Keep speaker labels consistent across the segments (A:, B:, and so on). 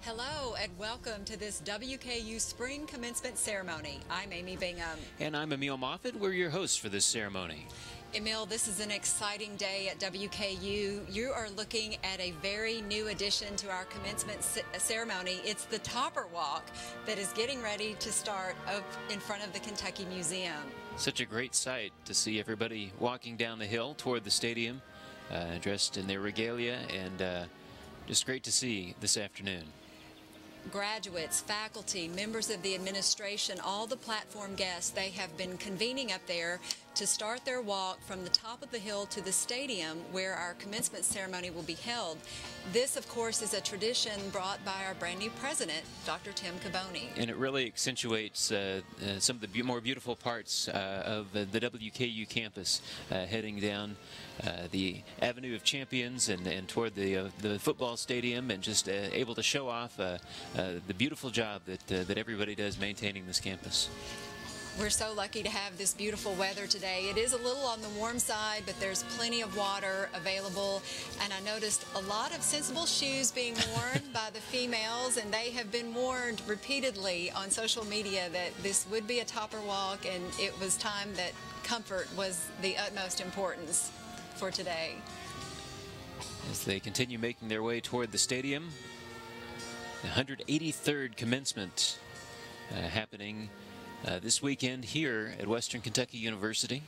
A: Hello and welcome to this WKU Spring Commencement Ceremony. I'm Amy Bingham.
B: And I'm Emil Moffitt. We're your hosts for this ceremony.
A: Emil, this is an exciting day at WKU. You are looking at a very new addition to our commencement ceremony. It's the Topper Walk that is getting ready to start up in front of the Kentucky Museum.
B: Such a great sight to see everybody walking down the hill toward the stadium, dressed in their regalia, and just great to see this afternoon.
A: Graduates, faculty, members of the administration, all the platform guests, they have been convening up there to start their walk from the top of the hill to the stadium where our commencement ceremony will be held. This, of course, is a tradition brought by our brand new president, Dr. Tim Caboni.
B: And it really accentuates some of the more beautiful parts of the WKU campus, heading down the Avenue of Champions and toward the football stadium, and just able to show off the beautiful job that everybody does maintaining this campus.
A: We're so lucky to have this beautiful weather today. It is a little on the warm side, but there's plenty of water available. And I noticed a lot of sensible shoes being worn by the females, and they have been warned repeatedly on social media that this would be a Topper Walk, and it was time that comfort was the utmost importance for today.
B: As they continue making their way toward the stadium, the 183rd commencement happening this weekend here at Western Kentucky University.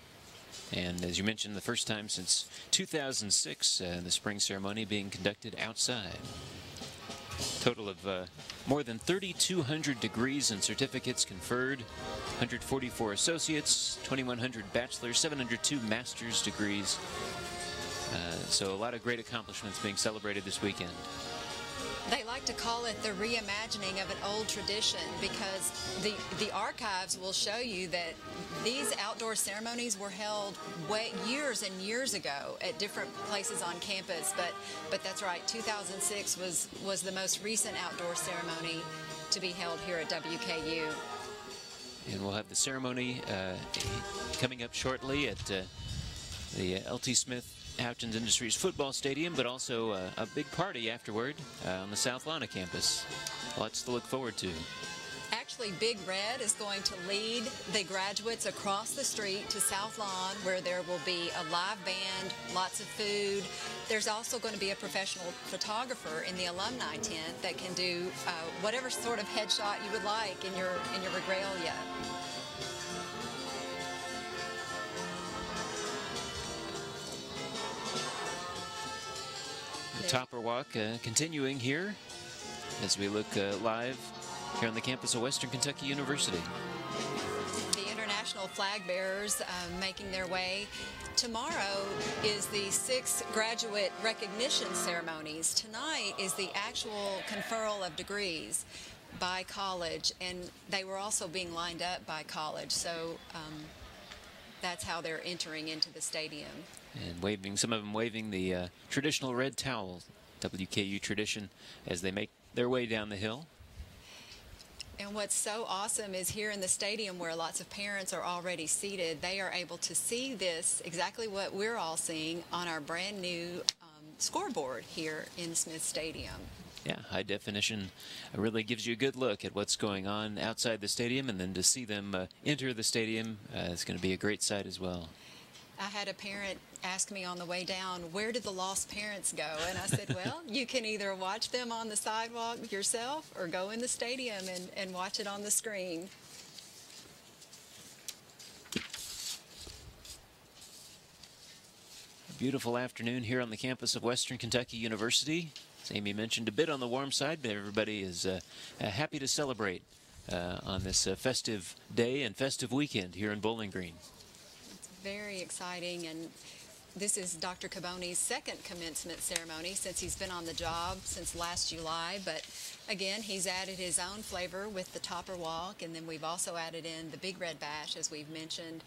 B: And as you mentioned, the first time since 2006, the spring ceremony being conducted outside. Total of more than 3,200 degrees and certificates conferred, 144 associates, 2,100 bachelor's, 702 master's degrees. So a lot of great accomplishments being celebrated this weekend.
A: They like to call it the reimagining of an old tradition, because the archives will show you that these outdoor ceremonies were held years and years ago at different places on campus. But that's right, 2006 was the most recent outdoor ceremony to be held here at WKU.
B: And we'll have the ceremony coming up shortly at the L.T. Smith Houchins Industries Football Stadium, but also a big party afterward on the South Lawn campus. Lots to look forward to.
A: Actually, Big Red is going to lead the graduates across the street to South Lawn, where there will be a live band, lots of food. There's also going to be a professional photographer in the alumni tent that can do whatever sort of headshot you would like in your regalia.
B: The Topper Walk continuing here as we look live here on the campus of Western Kentucky University.
A: The international flag bearers making their way. Tomorrow is the 6th graduate recognition ceremonies. Tonight is the actual conferral of degrees by college, and they were also being lined up by college. So that's how they're entering into the stadium.
B: And waving, some of them waving the traditional red towel, WKU tradition, as they make their way down the hill.
A: And what's so awesome is here in the stadium, where lots of parents are already seated, they are able to see this, exactly what we're all seeing, on our brand new scoreboard here in Smith Stadium.
B: Yeah, high definition really gives you a good look at what's going on outside the stadium, and then to see them enter the stadium is going to be a great sight as well.
A: I had a parent ask me on the way down, where did the lost parents go? And I said, well, you can either watch them on the sidewalk yourself or go in the stadium and watch it on the screen.
B: A beautiful afternoon here on the campus of Western Kentucky University. As Amy mentioned, a bit on the warm side, but everybody is happy to celebrate on this festive day and festive weekend here in Bowling Green.
A: Very exciting, and this is Dr. Caboni's second commencement ceremony since he's been on the job since last July. But again, he's added his own flavor with the Topper Walk, and then we've also added in the Big Red Bash, as we've mentioned.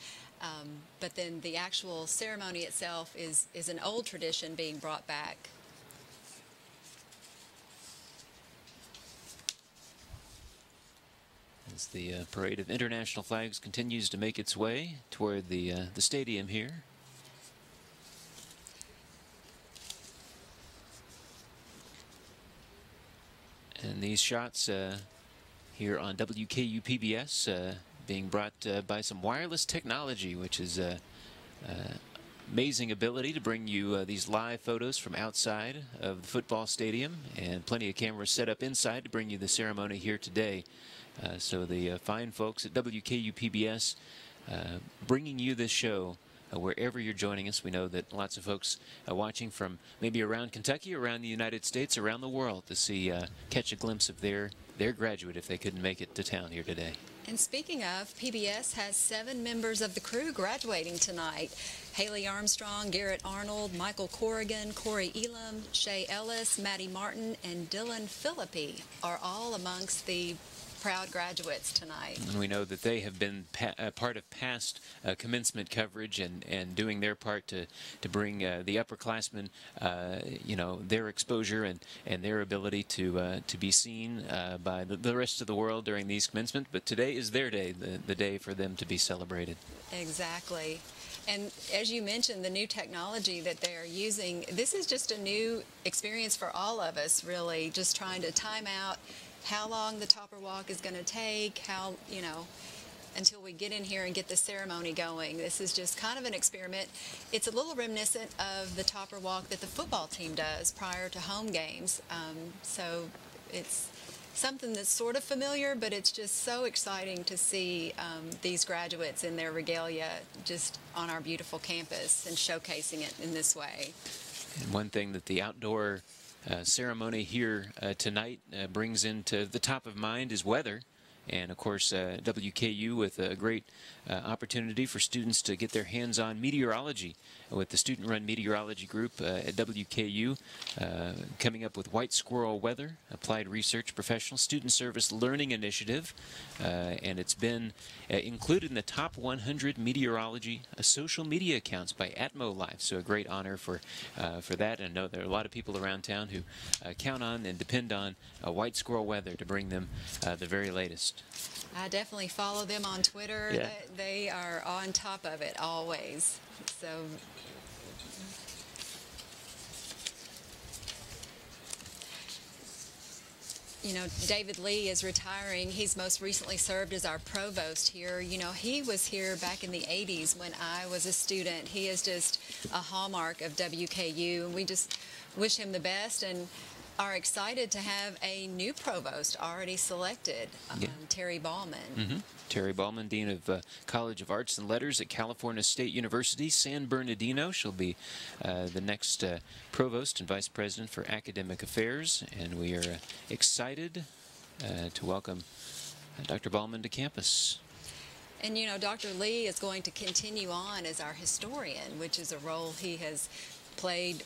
A: But then the actual ceremony itself is an old tradition being brought back.
B: As the parade of international flags continues to make its way toward the stadium here. And these shots here on WKU PBS being brought by some wireless technology, which is amazing ability to bring you these live photos from outside of the football stadium, and plenty of cameras set up inside to bring you the ceremony here today. So the fine folks at WKU PBS bringing you this show wherever you're joining us. We know that lots of folks watching from maybe around Kentucky, around the United States, around the world to see catch a glimpse of their graduate if they couldn't make it to town here today.
A: And speaking of, PBS has 7 members of the crew graduating tonight. Haley Armstrong, Garrett Arnold, Michael Corrigan, Corey Elam, Shay Ellis, Maddie Martin, and Dylan Philippi are all amongst the proud graduates tonight.
B: And we know that they have been part of past commencement coverage and doing their part to bring the upperclassmen, you know, their exposure and their ability to be seen by the rest of the world during these commencement. But today is their day, the day for them to be celebrated.
A: Exactly. And as you mentioned, the new technology that they are using, this is just a new experience for all of us, really, just trying to time out how long the Topper Walk is going to take, how, you know, until we get in here and get the ceremony going. This is just kind of an experiment. It's a little reminiscent of the Topper Walk that the football team does prior to home games. So it's something that's sort of familiar, but it's just so exciting to see these graduates in their regalia just on our beautiful campus and showcasing it in this way.
B: And one thing that the outdoor ceremony here tonight brings into the top of mind is weather. And of course, WKU with a great opportunity for students to get their hands on meteorology with the student-run meteorology group at WKU, coming up with White Squirrel Weather, Applied Research Professional Student Service Learning Initiative, and it's been included in the top 100 meteorology social media accounts by Atmo Live. So a great honor for that. And I know there are a lot of people around town who count on and depend on White Squirrel Weather to bring them the very latest.
A: I definitely follow them on Twitter.
B: Yeah.
A: They are on top of it always. So you know, David Lee is retiring. He's most recently served as our provost here. You know, he was here back in the 80s when I was a student. He is just a hallmark of WKU, and we just wish him the best and are excited to have a new provost already selected, Terry Ballman.
B: Mm-hmm. Terry Ballman, Dean of College of Arts and Letters at California State University, San Bernardino. She'll be the next Provost and Vice President for Academic Affairs, and we are excited to welcome Dr. Ballman to campus.
A: And, you know, Dr. Lee is going to continue on as our historian, which is a role he has played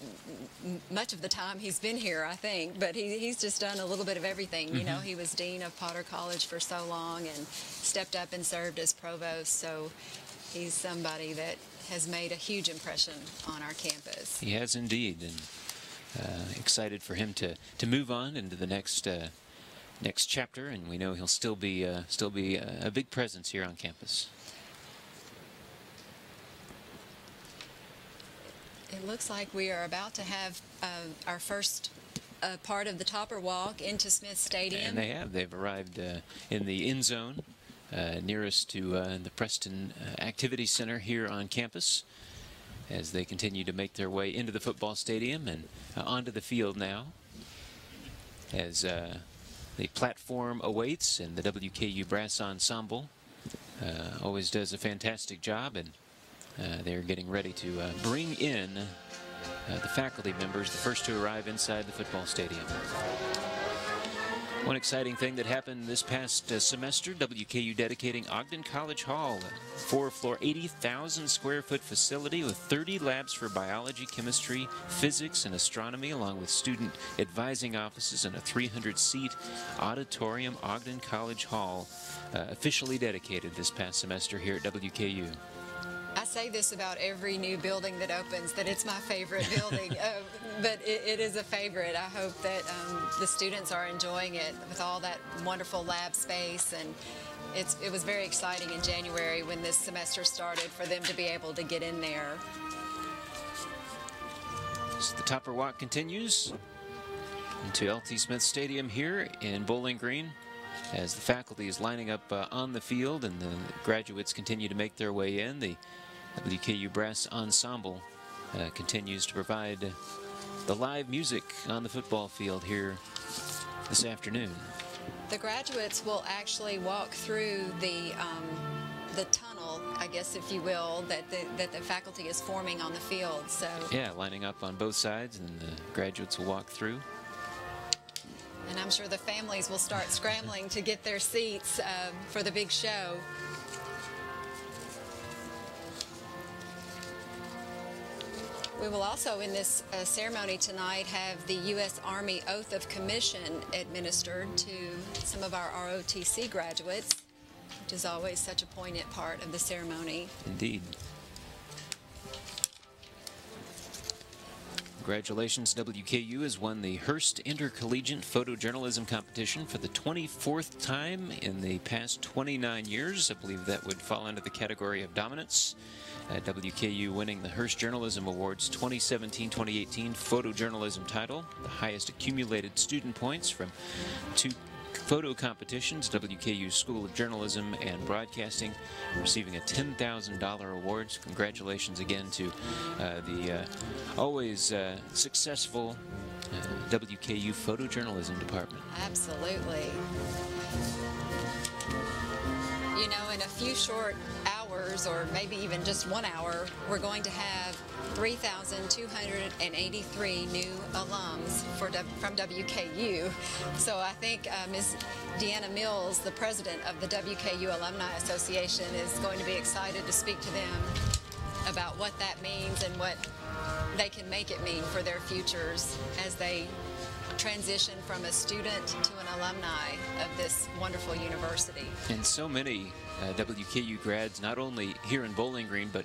A: much of the time he's been here, I think, but he's just done a little bit of everything. Mm-hmm. You know, he was dean of Potter College for so long and stepped up and served as provost, so he's somebody that has made a huge impression on our campus.
B: He has indeed, and excited for him to move on into the next next chapter, and we know he'll still be a big presence here on campus.
A: It looks like we are about to have our first part of the Topper Walk into Smith Stadium.
B: And they've arrived in the end zone nearest to the Preston Activity Center here on campus as they continue to make their way into the football stadium and onto the field now as the platform awaits, and the WKU Brass Ensemble always does a fantastic job, and they're getting ready to bring in the faculty members, the first to arrive inside the football stadium. One exciting thing that happened this past semester, WKU dedicating Ogden College Hall, a 4-floor, 80,000 square foot facility with 30 labs for biology, chemistry, physics, and astronomy, along with student advising offices and a 300-seat auditorium. Ogden College Hall officially dedicated this past semester here at WKU.
A: I say this about every new building that opens, that it's my favorite building, but it is a favorite. I hope that the students are enjoying it with all that wonderful lab space, and it was very exciting in January when this semester started for them to be able to get in there.
B: So the Topper Walk continues. into L.T. Smith Stadium here in Bowling Green as the faculty is lining up on the field and the graduates continue to make their way in. The WKU Brass Ensemble continues to provide the live music on the football field here this afternoon.
A: The graduates will actually walk through the tunnel, I guess, if you will, that the faculty is forming on the field. So
B: yeah, lining up on both sides, and the graduates will walk through.
A: And I'm sure the families will start scrambling to get their seats for the big show. We will also, in this ceremony tonight, have the U.S. Army Oath of Commission administered to some of our ROTC graduates, which is always such a poignant part of the ceremony.
B: Indeed. Congratulations, WKU has won the Hearst Intercollegiate Photojournalism Competition for the 24th time in the past 29 years. I believe that would fall under the category of dominance. WKU winning the Hearst Journalism Awards 2017-2018 photojournalism title, the highest accumulated student points from 2 photo competitions. WKU School of Journalism and Broadcasting receiving a $10,000 award. Congratulations again to the always successful WKU photojournalism department.
A: Absolutely. You know, in a few short hours, or maybe even just 1 hour, we're going to have 3,283 new alums from WKU. So I think Ms. Deanna Mills, the president of the WKU Alumni Association, is going to be excited to speak to them about what that means and what they can make it mean for their futures as they transition from a student to an alumni of this wonderful university.
B: And so many WKU grads, not only here in Bowling Green, but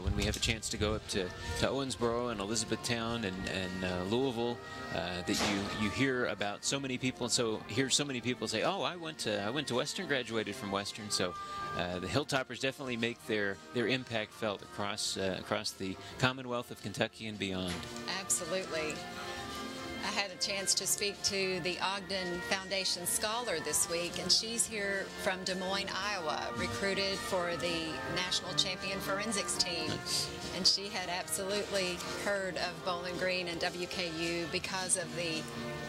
B: when we have a chance to go up to Owensboro and Elizabethtown and Louisville, that you hear about so many people, and so hear so many people say, "Oh, I went to Western, graduated from Western." So the Hilltoppers definitely make their impact felt across the Commonwealth of Kentucky and beyond.
A: Absolutely. I had a chance to speak to the Ogden Foundation Scholar this week, and she's here from Des Moines, Iowa, recruited for the National Champion Forensics team. And she had absolutely heard of Bowling Green and WKU because of the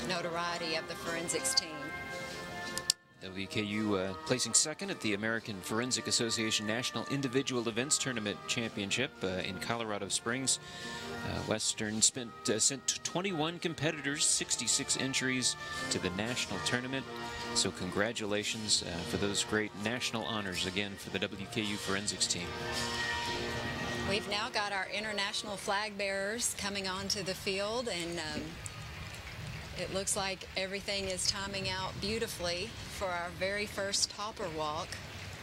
A: notoriety of the forensics team.
B: WKU placing second at the American Forensic Association National Individual Events Tournament Championship in Colorado Springs. Western sent 21 competitors, 66 entries to the national tournament. So congratulations for those great national honors again for the WKU forensics team.
A: We've now got our international flag bearers coming onto the field, and it looks like everything is timing out beautifully for our very first topper walk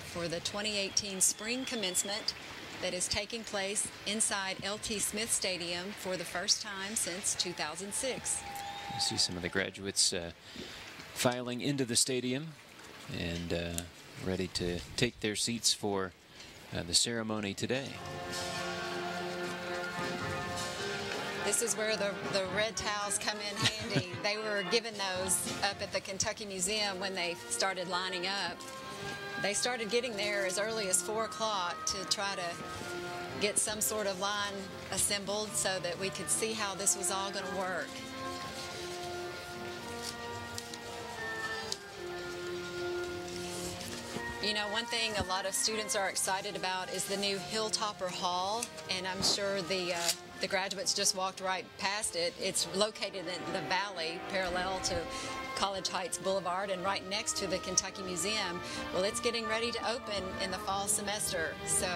A: for the 2018 spring commencement that is taking place inside L.T. Smith Stadium for the first time since 2006.
B: You see some of the graduates filing into the stadium and ready to take their seats for the ceremony today.
A: This is where the red towels come in handy. They were given those up at the Kentucky Museum when they started lining up. They started getting there as early as 4 o'clock to try to get some sort of line assembled so that we could see how this was all going to work. You know, one thing a lot of students are excited about is the new Hilltopper Hall, and I'm sure the graduates just walked right past it. It's located in the valley parallel to College Heights Blvd and right next to the Kentucky Museum. Well, it's getting ready to open in the fall semester, so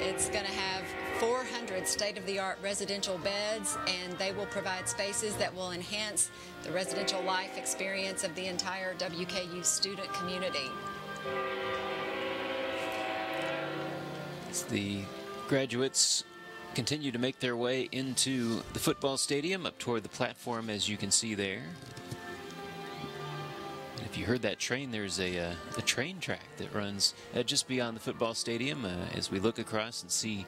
A: it's going to have 400 state-of-the-art residential beds, and they will provide spaces that will enhance the residential life experience of the entire WKU student community.
B: As the graduates continue to make their way into the football stadium up toward the platform, as you can see there. And if you heard that train, there's a train track that runs just beyond the football stadium as we look across and see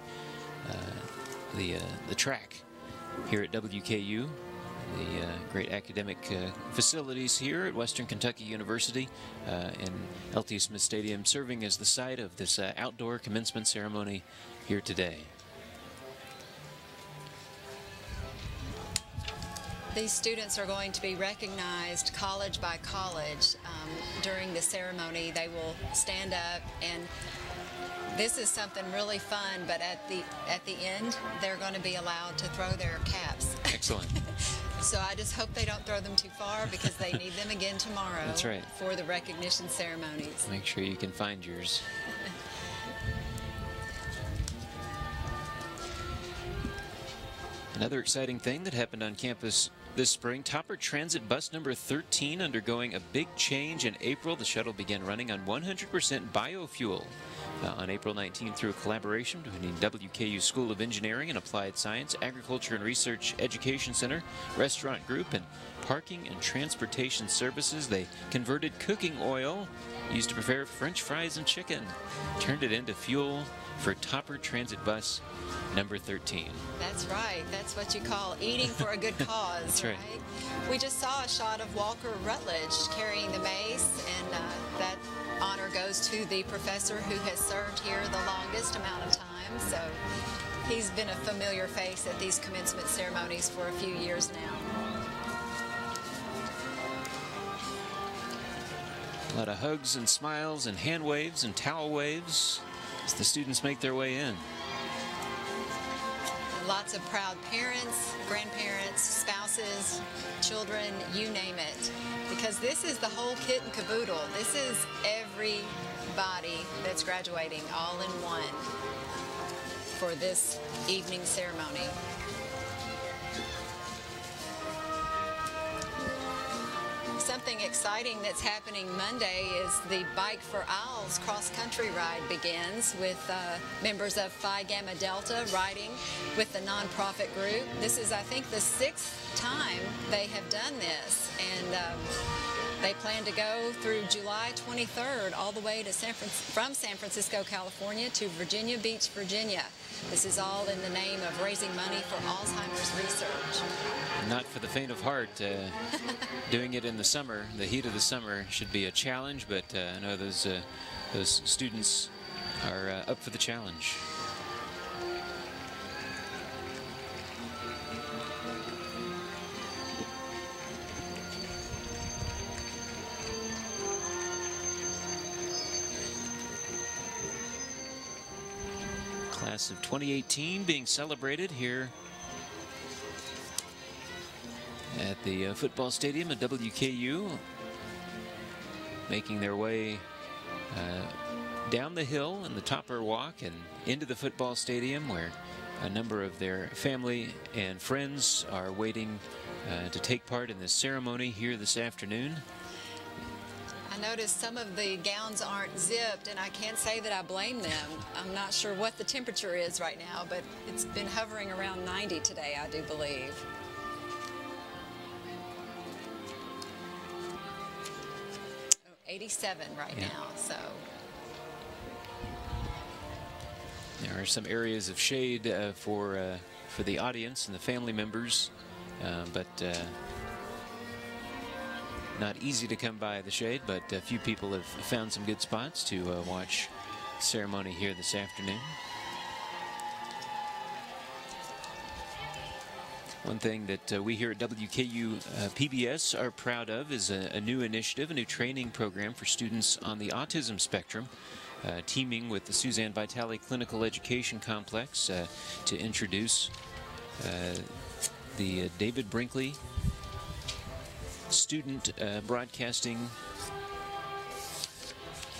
B: the track here at WKU. the great academic facilities here at Western Kentucky University, and L.T. Smith Stadium serving as the site of this outdoor commencement ceremony here today.
A: These students are going to be recognized college by college during the ceremony. They will stand up, and this is something really fun, but at the end, they're going to be allowed to throw their caps.
B: Excellent.
A: So I just hope they don't throw them too far, because they need them again tomorrow.
B: That's right.
A: For the recognition ceremonies.
B: Make sure you can find yours. Another exciting thing that happened on campus this spring, Topper Transit Bus number 13 undergoing a big change in April. The shuttle began running on 100% biofuel on April 19th through a collaboration between WKU School of Engineering and Applied Science, Agriculture and Research Education Center, Restaurant Group, and Parking and Transportation Services. They converted cooking oil used to prepare French fries and chicken, turned it into fuel for Topper Transit Bus number 13.
A: That's right. That's what you call eating for a good cause.
B: That's right.
A: We just saw a shot of Walker Rutledge carrying the mace, and that honor goes to the professor who has served here the longest amount of time. So he's been a familiar face at these commencement ceremonies for a few years now.
B: A lot of hugs and smiles and hand waves and towel waves as the students make their way in.
A: Lots of proud parents, grandparents, spouses, children, you name it. Because this is the whole kit and caboodle. This is everybody that's graduating all in one for this evening ceremony. Something exciting that's happening Monday is the Bike for Owls cross-country ride begins with members of Phi Gamma Delta riding with the nonprofit group. This is, I think, the 6th time they have done this, and they plan to go through July 23rd all the way to from San Francisco, California to Virginia Beach, Virginia. This is all in the name of raising money for Alzheimer's research.
B: Not for the faint of heart. Doing it in the summer, the heat of the summer, should be a challenge, but I know those students are up for the challenge. Class of 2018 being celebrated here at the football stadium at WKU, making their way down the hill in the Topper Walk and into the football stadium, where a number of their family and friends are waiting to take part in this ceremony here this afternoon.
A: I noticed some of the gowns aren't zipped, and I can't say that I blame them. I'm not sure what the temperature is right now, but it's been hovering around 90 today, I do believe. 87 right now, so.
B: There are some areas of shade for the audience and the family members, but not easy to come by the shade, but a few people have found some good spots to watch the ceremony here this afternoon. One thing that we here at WKU PBS are proud of is a new initiative, a new training program for students on the autism spectrum, teaming with the Suzanne Vitale Clinical Education Complex to introduce the David Brinkley Student Broadcasting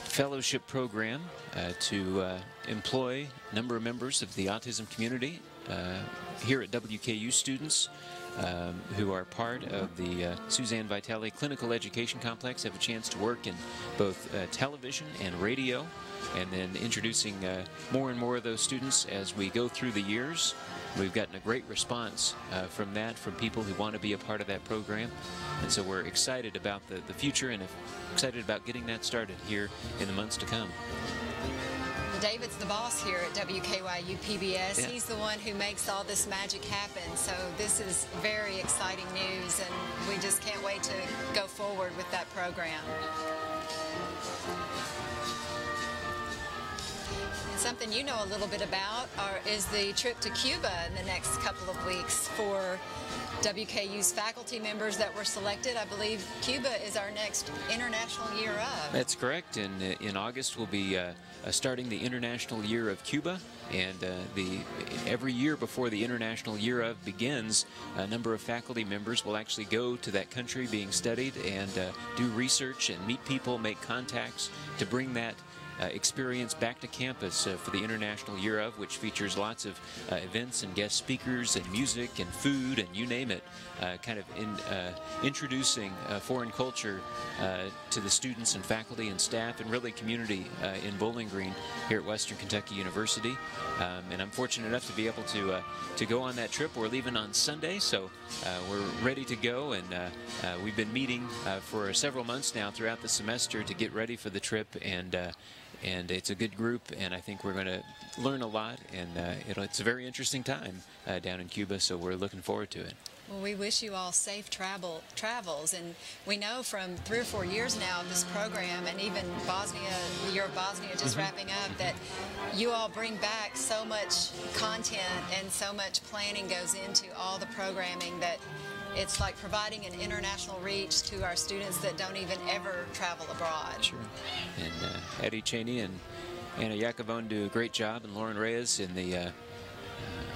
B: Fellowship Program to employ a number of members of the autism community here at WKU, students who are part of the Suzanne Vitale Clinical Education Complex have a chance to work in both television and radio, and then introducing more and more of those students as we go through the years. We've gotten a great response from that, from people who want to be a part of that program, and so we're excited about the future and excited about getting that started here in the months to come.
A: David's the boss here at WKYU PBS.
B: Yeah.
A: He's the one who makes all this magic happen. So this is very exciting news, and we just can't wait to go forward with that program. Something you know a little bit about is the trip to Cuba in the next couple of weeks for WKU's faculty members that were selected. I believe Cuba is our next International Year of.
B: That's correct. And in August we'll be starting the International Year of Cuba. And every year before the International Year of begins, a number of faculty members will actually go to that country being studied and do research and meet people, make contacts to bring that experience back to campus for the International Year of, which features lots of events and guest speakers and music and food and you name it, kind of introducing foreign culture to the students and faculty and staff and really community in Bowling Green here at Western Kentucky University. And I'm fortunate enough to be able to go on that trip. We're leaving on Sunday, so we're ready to go, and we've been meeting for several months now throughout the semester to get ready for the trip, and it's a good group, and I think we're going to learn a lot, and it's a very interesting time down in Cuba, so we're looking forward to it.
A: Well, we wish you all safe travels, and we know from 3 or 4 years now of this program, and even Bosnia, the year of Bosnia just wrapping up, that you all bring back so much content and so much planning goes into all the programming that it's like providing an international reach to our students that don't even ever travel abroad.
B: Sure. And Eddie Cheney and Anna Yakavone do a great job, and Lauren Reyes in the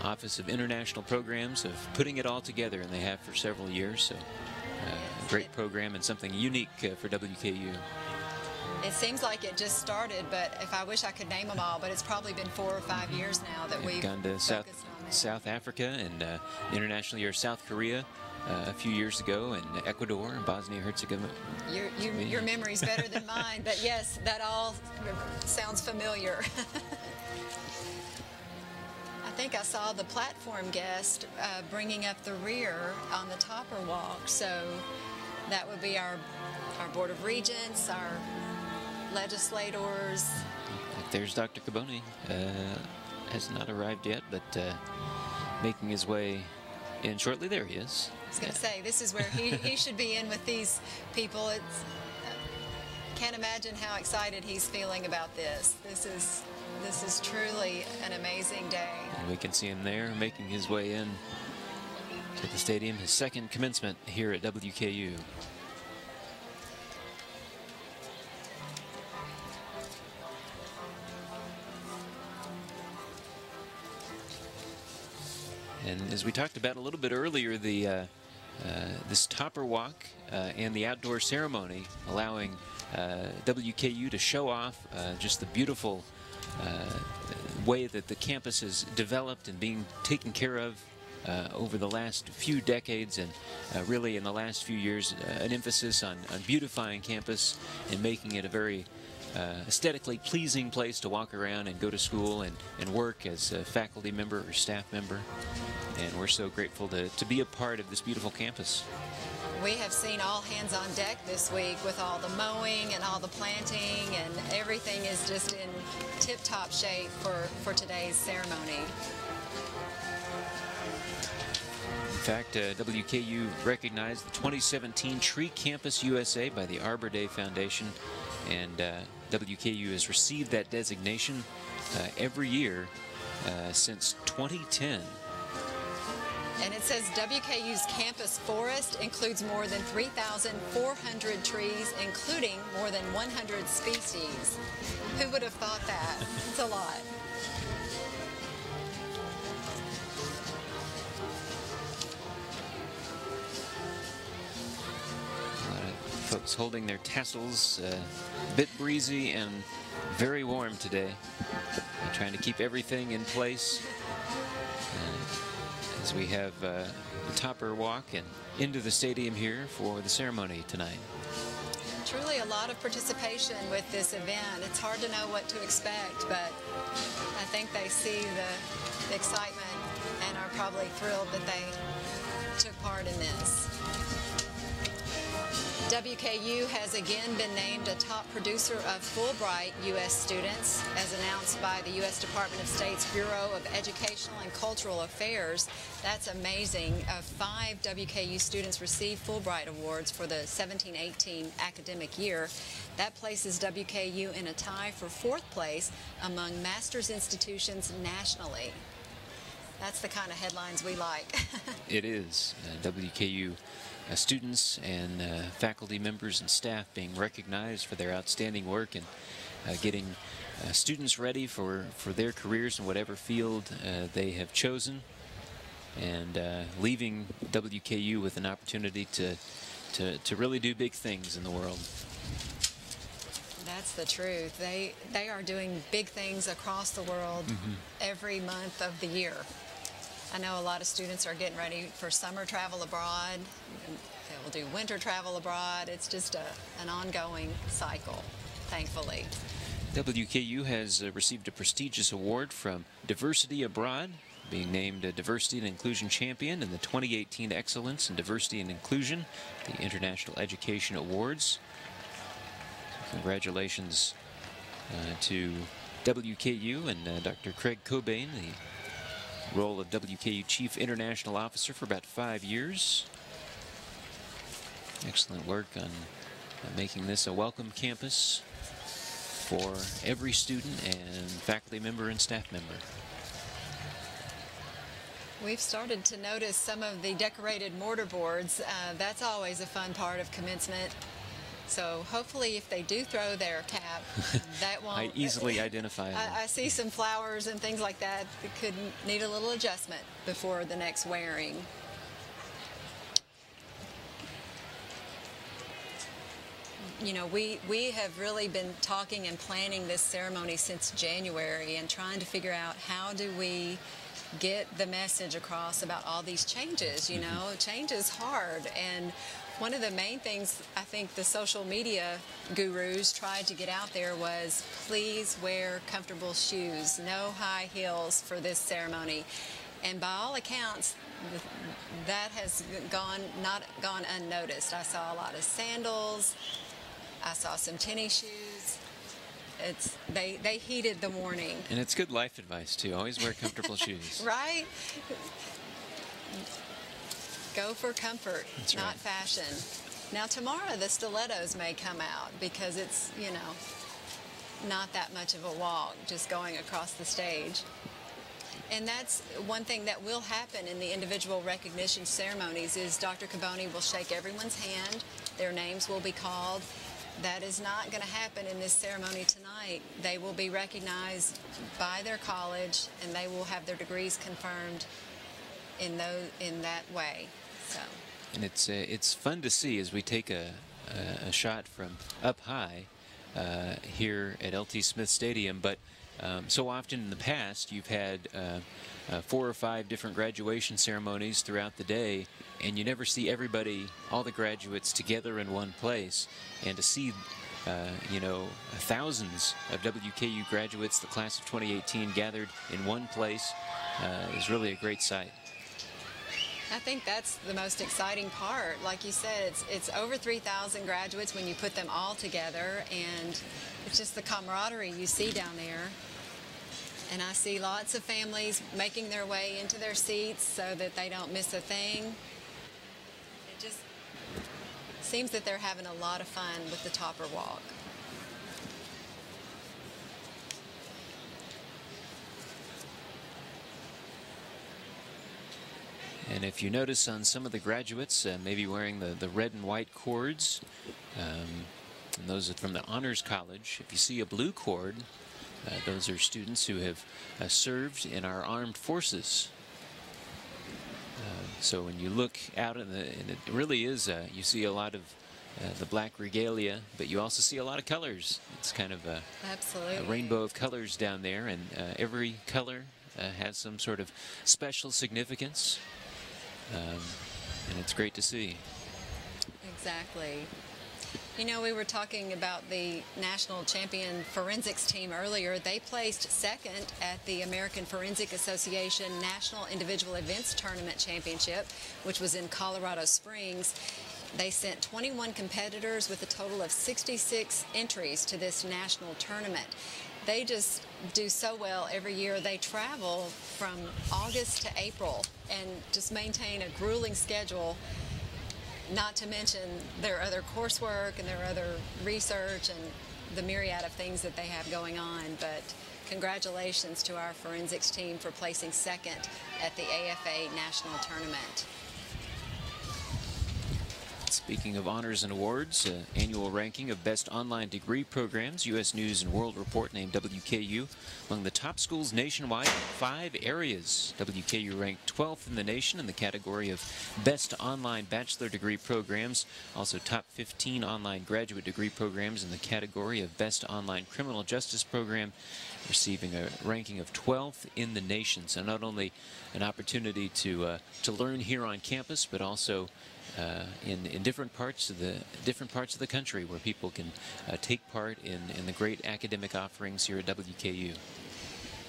B: Office of International Programs of putting it all together, and they have for several years. So a great program and something unique for WKU.
A: It seems like it just started, but if I wish I could name them all, but it's probably been 4 or 5 years now that we've
B: gone to South Africa and International Year South Korea a few years ago, and Ecuador and Bosnia-Herzegovina.
A: Your memory's better than mine, but yes, that all sounds familiar. I think I saw the platform guest bringing up the rear on the topper walk, so that would be our Board of Regents, our legislators.
B: There's Dr. Caboni. Has not arrived yet, but making his way in shortly. There he is.
A: I was going to say, this is where he should be in with these people. Can't imagine how excited he's feeling about this. This is truly an amazing day.
B: And we can see him there making his way in to the stadium, his second commencement here at WKU. And as we talked about a little bit earlier, this topper walk and the outdoor ceremony allowing WKU to show off just the beautiful way that the campus has developed and being taken care of over the last few decades, and really in the last few years an emphasis on beautifying campus and making it a very aesthetically pleasing place to walk around and go to school and work as a faculty member or staff member. And we're so grateful to be a part of this beautiful campus.
A: We have seen all hands on deck this week with all the mowing and all the planting, and everything is just in tip-top shape for today's ceremony.
B: In fact, WKU recognized the 2017 Tree Campus USA by the Arbor Day Foundation, and WKU has received that designation every year since 2010.
A: And it says WKU's campus forest includes more than 3,400 trees, including more than 100 species. Who would have thought that? It's a lot.
B: A lot of folks holding their tassels, a bit breezy and very warm today. They're trying to keep everything in place. As we have the topper walk and into the stadium here for the ceremony tonight.
A: Truly a lot of participation with this event. It's hard to know what to expect, but I think they see the excitement and are probably thrilled that they took part in this. WKU has again been named a top producer of Fulbright U.S. students, as announced by the U.S. Department of State's Bureau of Educational and Cultural Affairs. That's amazing. 5 WKU students received Fulbright awards for the 17-18 academic year. That places WKU in a tie for 4th place among master's institutions nationally. That's the kind of headlines we like.
B: It is. WKU students and faculty members and staff being recognized for their outstanding work and getting students ready for their careers in whatever field they have chosen, and leaving WKU with an opportunity to really do big things in the world.
A: That's the truth. They are doing big things across the world every month of the year. I know a lot of students are getting ready for summer travel abroad. They will do winter travel abroad. It's just an ongoing cycle, thankfully.
B: WKU has received a prestigious award from Diversity Abroad, being named a Diversity and Inclusion Champion in the 2018 Excellence in Diversity and Inclusion, the International Education Awards. Congratulations to WKU and Dr. Craig Cobain, the role of WKU Chief International Officer for about 5 years. Excellent work on making this a welcome campus for every student and faculty member and staff member.
A: We've started to notice some of the decorated mortar boards. That's always a fun part of commencement. So hopefully if they do throw their cap, that won't...
B: I easily identify them.
A: I see some flowers and things like that that could need a little adjustment before the next wearing. You know, we have really been talking and planning this ceremony since January and trying to figure out how do we get the message across about all these changes. You know, change is hard, and one of the main things I think the social media gurus tried to get out there was, please wear comfortable shoes, no high heels for this ceremony. And by all accounts, that has not gone unnoticed. I saw a lot of sandals. I saw some tennis shoes. They heated the morning.
B: And it's good life advice too. Always wear comfortable shoes.
A: Right? Go for comfort,
B: That's
A: not
B: right.
A: fashion. Now tomorrow the stilettos may come out because it's, you know, not that much of a walk just going across the stage. And that's one thing that will happen in the individual recognition ceremonies is Dr. Caboni will shake everyone's hand, their names will be called. That is not going to happen in this ceremony tonight. They will be recognized by their college and they will have their degrees confirmed in that way. So.
B: And it's fun to see as we take a shot from up high here at LT Smith Stadium, but so often in the past you've had 4 or 5 different graduation ceremonies throughout the day, and you never see everybody, all the graduates together in one place. And to see you know, thousands of WKU graduates, the class of 2018, gathered in one place is really a great sight.
A: I think that's the most exciting part. Like you said, it's over 3,000 graduates when you put them all together, and it's just the camaraderie you see down there. And I see lots of families making their way into their seats so that they don't miss a thing. It just seems that they're having a lot of fun with the Topper Walk.
B: And if you notice on some of the graduates, maybe wearing the red and white cords, and those are from the Honors College. If you see a blue cord, those are students who have served in our armed forces. So when you look out, and it really is, you see a lot of the black regalia, but you also see a lot of colors. It's kind of a rainbow of colors down there, and every color has some sort of special significance. And it's great to see.
A: Exactly. You know, we were talking about the national champion forensics team earlier. They placed second at the American Forensic Association National Individual Events Tournament Championship, which was in Colorado Springs. They sent 21 competitors with a total of 66 entries to this national tournament. They just do so well every year. They travel from August to April and just maintain a grueling schedule, not to mention their other coursework and their other research and the myriad of things that they have going on. But congratulations to our forensics team for placing second at the AFA National Tournament.
B: Speaking of honors and awards, annual ranking of best online degree programs, U.S. News and World Report named WKU among the top schools nationwide in 5 areas. WKU ranked 12th in the nation in the category of best online bachelor degree programs, also top 15 online graduate degree programs in the category of best online criminal justice program, receiving a ranking of 12th in the nation. So not only an opportunity to learn here on campus, but also in different parts of the country where people can take part in the great academic offerings here at WKU.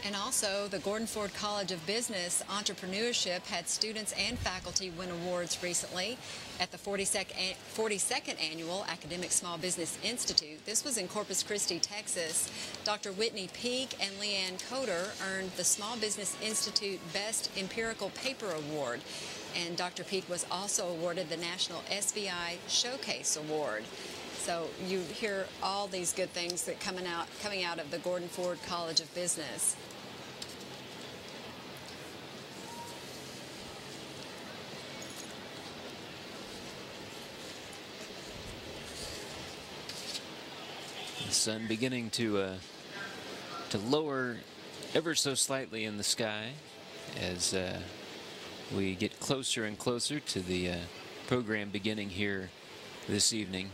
A: And also, the Gordon Ford College of Business Entrepreneurship had students and faculty win awards recently at the 42nd Annual Academic Small Business Institute. This was in Corpus Christi, Texas. Dr. Whitney Peak and Leanne Coder earned the Small Business Institute Best Empirical Paper Award. And Dr. Peak was also awarded the National SBI Showcase Award. So you hear all these good things that coming out of the Gordon Ford College of Business.
B: The sun beginning to lower ever so slightly in the sky as we get closer and closer to the program beginning here this evening,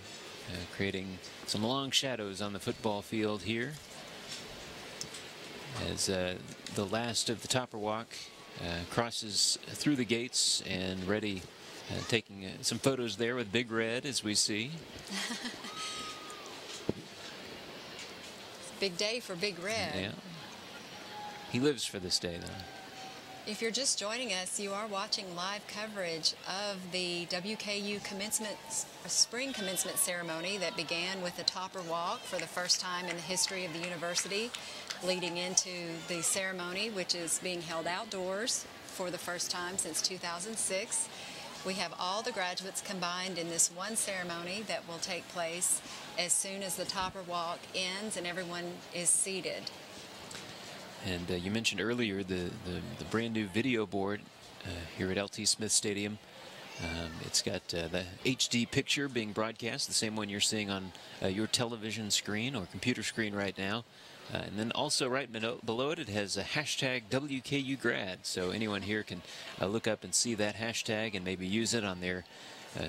B: creating some long shadows on the football field here as the last of the Topper Walk crosses through the gates and ready, taking some photos there with Big Red as we see.
A: Big day for Big Red.
B: Yeah. He lives for this day, though.
A: If you're just joining us, you are watching live coverage of the WKU spring commencement ceremony that began with the Topper Walk for the first time in the history of the university, leading into the ceremony, which is being held outdoors for the first time since 2006. We have all the graduates combined in this one ceremony that will take place as soon as the Topper Walk ends and everyone is seated.
B: And you mentioned earlier the brand new video board here at LT Smith Stadium. It's got the HD picture being broadcast, the same one you're seeing on your television screen or computer screen right now. And then also right below it, it has a hashtag WKU grad. So anyone here can look up and see that hashtag and maybe use it on their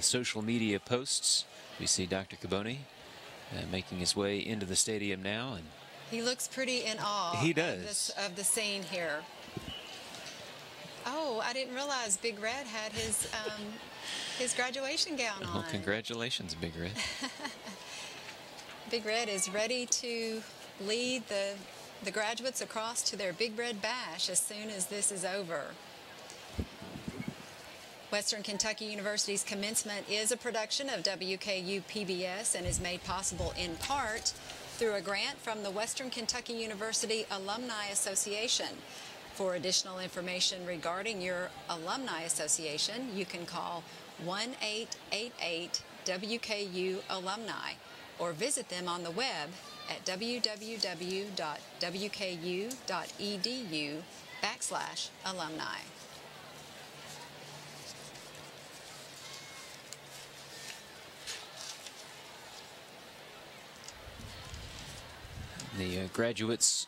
B: social media posts. We see Dr. Caboni making his way into the stadium now, and
A: he looks pretty in awe.
B: He does.
A: Of the scene here. Oh, I didn't realize Big Red had his graduation gown on.
B: Well, congratulations, Big Red.
A: Big Red is ready to lead the graduates across to their Big Red Bash as soon as this is over. Western Kentucky University's Commencement is a production of WKU PBS and is made possible in part through a grant from the Western Kentucky University Alumni Association. For additional information regarding your Alumni Association, you can call 1-888-WKU-Alumni or visit them on the web at www.wku.edu/alumni.
B: The graduates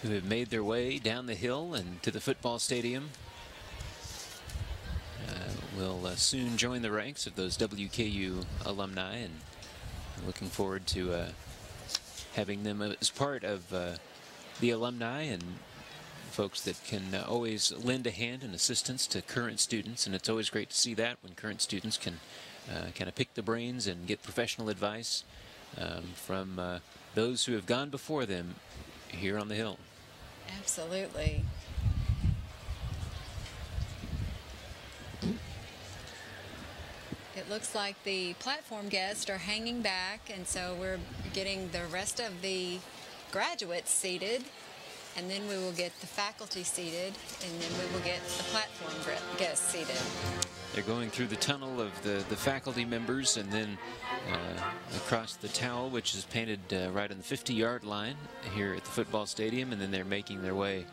B: who have made their way down the hill and to the football stadium will soon join the ranks of those WKU alumni, and looking forward to having them as part of the alumni and folks that can always lend a hand and assistance to current students. And it's always great to see that when current students can kind of pick the brains and get professional advice from those who have gone before them here on the Hill.
A: Absolutely. It looks like the platform guests are hanging back, and so we're getting the rest of the graduates seated, and then we will get the faculty seated, and then we will get the platform guests seated.
B: They're going through the tunnel of the faculty members, and then across the towel, which is painted right on the 50-yard line here at the football stadium, and then they're making their way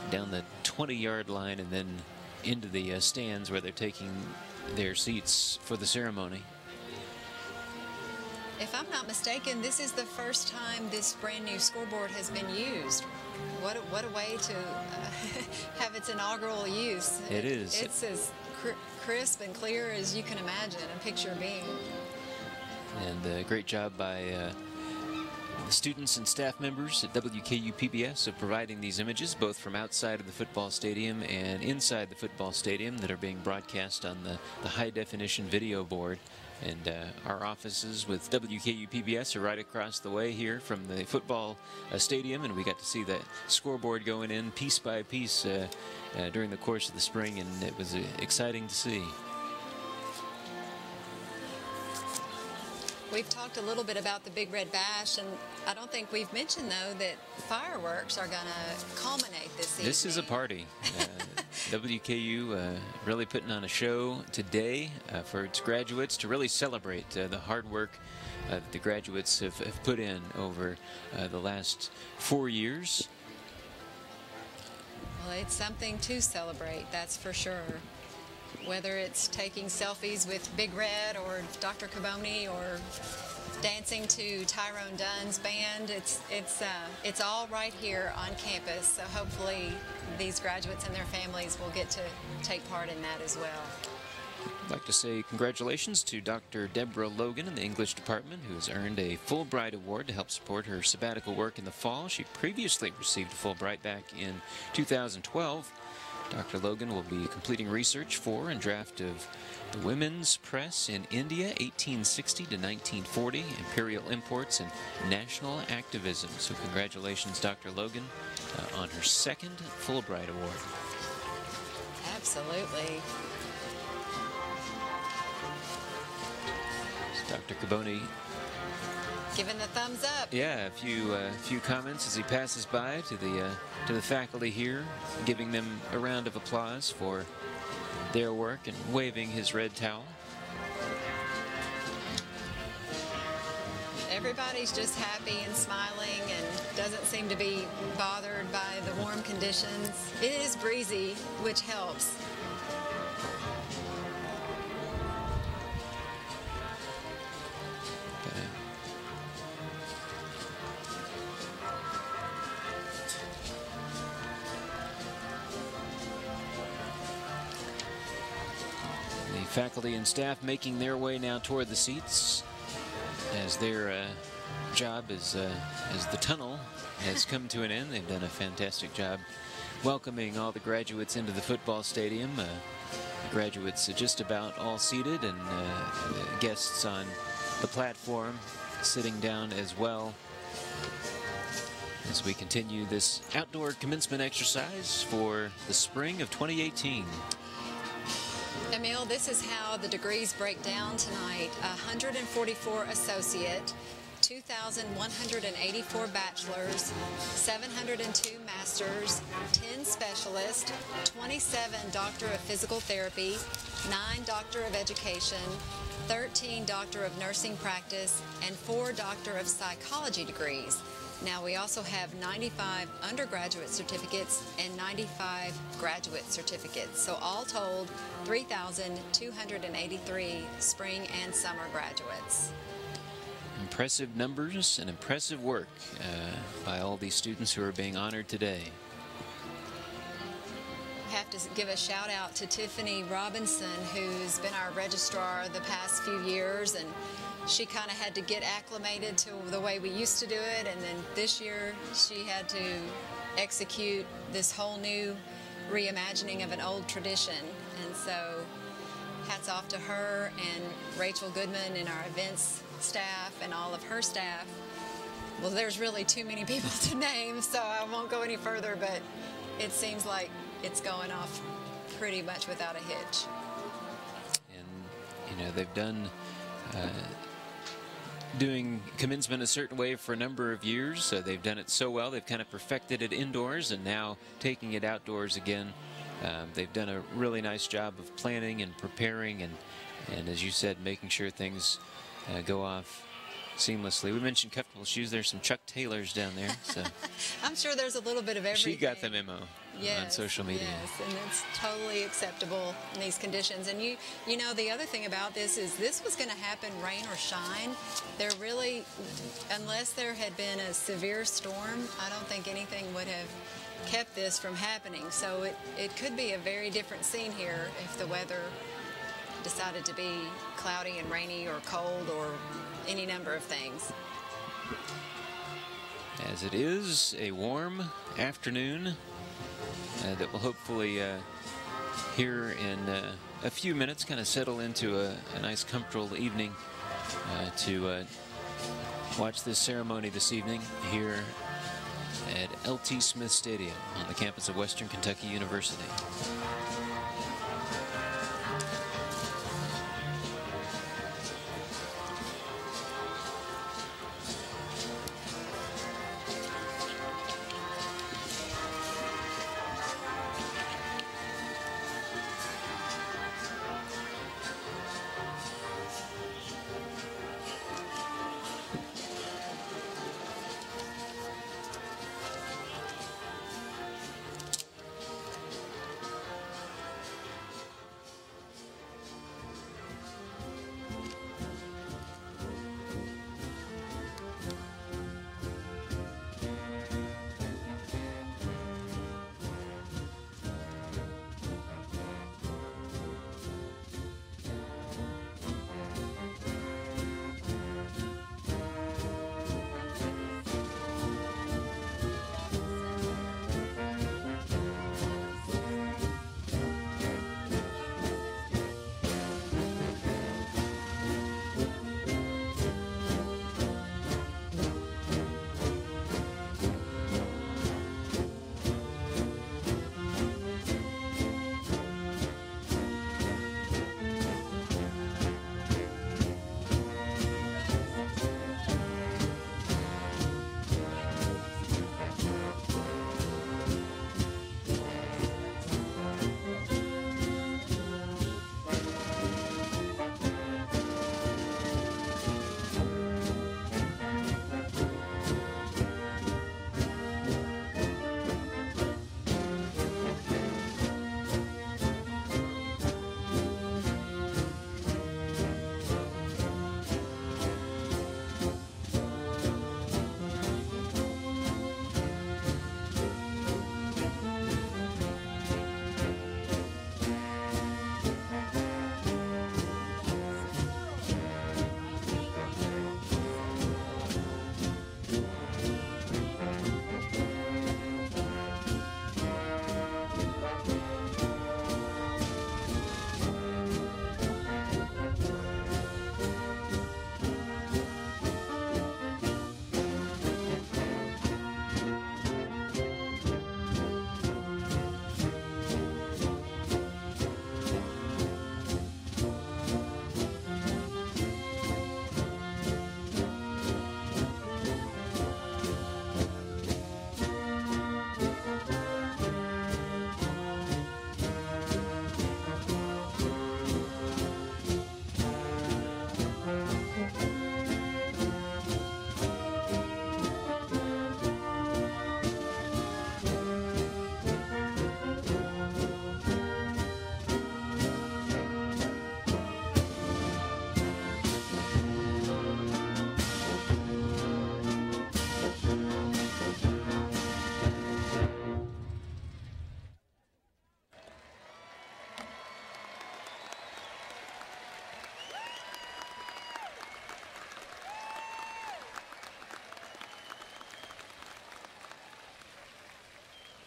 B: down the 20-yard line and then into the stands where they're taking their seats for the ceremony.
A: If I'm not mistaken, this is the first time this brand new scoreboard has been used. What a way to have its inaugural use.
B: It is.
A: It's as crisp and clear as you can imagine a picture being.
B: And great job by the students and staff members at WKU PBS of providing these images, both from outside of the football stadium and inside the football stadium, that are being broadcast on the high-definition video board. And our offices with WKU PBS are right across the way here from the football stadium, and we got to see that scoreboard going in piece by piece during the course of the spring, and it was exciting to see.
A: We've talked a little bit about the Big Red Bash, and I don't think we've mentioned, though, that fireworks are going to culminate this evening.
B: This is a party. WKU really putting on a show today for its graduates to really celebrate the hard work that the graduates have put in over the last 4 years.
A: Well, it's something to celebrate, that's for sure. Whether it's taking selfies with Big Red or Dr. Caboni or dancing to Tyrone Dunn's band, it's all right here on campus. So hopefully these graduates and their families will get to take part in that as well.
B: I'd like to say congratulations to Dr. Deborah Logan in the English department, who has earned a Fulbright Award to help support her sabbatical work in the fall. She previously received a Fulbright back in 2012. Dr. Logan will be completing research for and draft of the Women's Press in India, 1860 to 1940, Imperial Imports and National Activism. So congratulations, Dr. Logan, on her second Fulbright Award.
A: Absolutely.
B: Dr. Caboni
A: giving the thumbs up.
B: Yeah, a few comments as he passes by to the faculty here, giving them a round of applause for their work and waving his red towel.
A: Everybody's just happy and smiling and doesn't seem to be bothered by the warm conditions. It is breezy, which helps.
B: Faculty and staff making their way now toward the seats as their job as the tunnel has come to an end. They've done a fantastic job welcoming all the graduates into the football stadium. Graduates are just about all seated, and guests on the platform sitting down as well, as we continue this outdoor commencement exercise for the spring of 2018.
A: Emil, this is how the degrees break down tonight. 144 associate, 2,184 bachelors, 702 masters, 10 specialists, 27 doctor of physical therapy, 9 doctor of education, 13 doctor of nursing practice, and 4 doctor of psychology degrees. Now, we also have 95 undergraduate certificates and 95 graduate certificates. So all told, 3,283 spring and summer graduates.
B: Impressive numbers and impressive work by all these students who are being honored today.
A: We have to give a shout out to Tiffany Robinson, who's been our registrar the past few years, and she kind of had to get acclimated to the way we used to do it, and then this year she had to execute this whole new reimagining of an old tradition. And so hats off to her and Rachel Goodman and our events staff and all of her staff. Well, there's really too many people to name, so I won't go any further, but it seems like it's going off pretty much without a hitch.
B: You know, they've done doing commencement a certain way for a number of years. So they've done it so well, they've kind of perfected it indoors, and now taking it outdoors again. They've done a really nice job of planning and preparing, and as you said, making sure things go off seamlessly. We mentioned comfortable shoes. There's some Chuck Taylors down there. So
A: I'm sure there's a little bit of everything.
B: She got the memo on social media.
A: Yes, and it's totally acceptable in these conditions. And you know, the other thing about this is this was going to happen rain or shine. There really, unless there had been a severe storm, I don't think anything would have kept this from happening. So it could be a very different scene here if the weather decided to be cloudy and rainy or cold or any number of things.
B: As it is a warm afternoon that will hopefully here in a few minutes kind of settle into a nice comfortable evening to watch this ceremony this evening here at L.T. Smith Stadium on the campus of Western Kentucky University.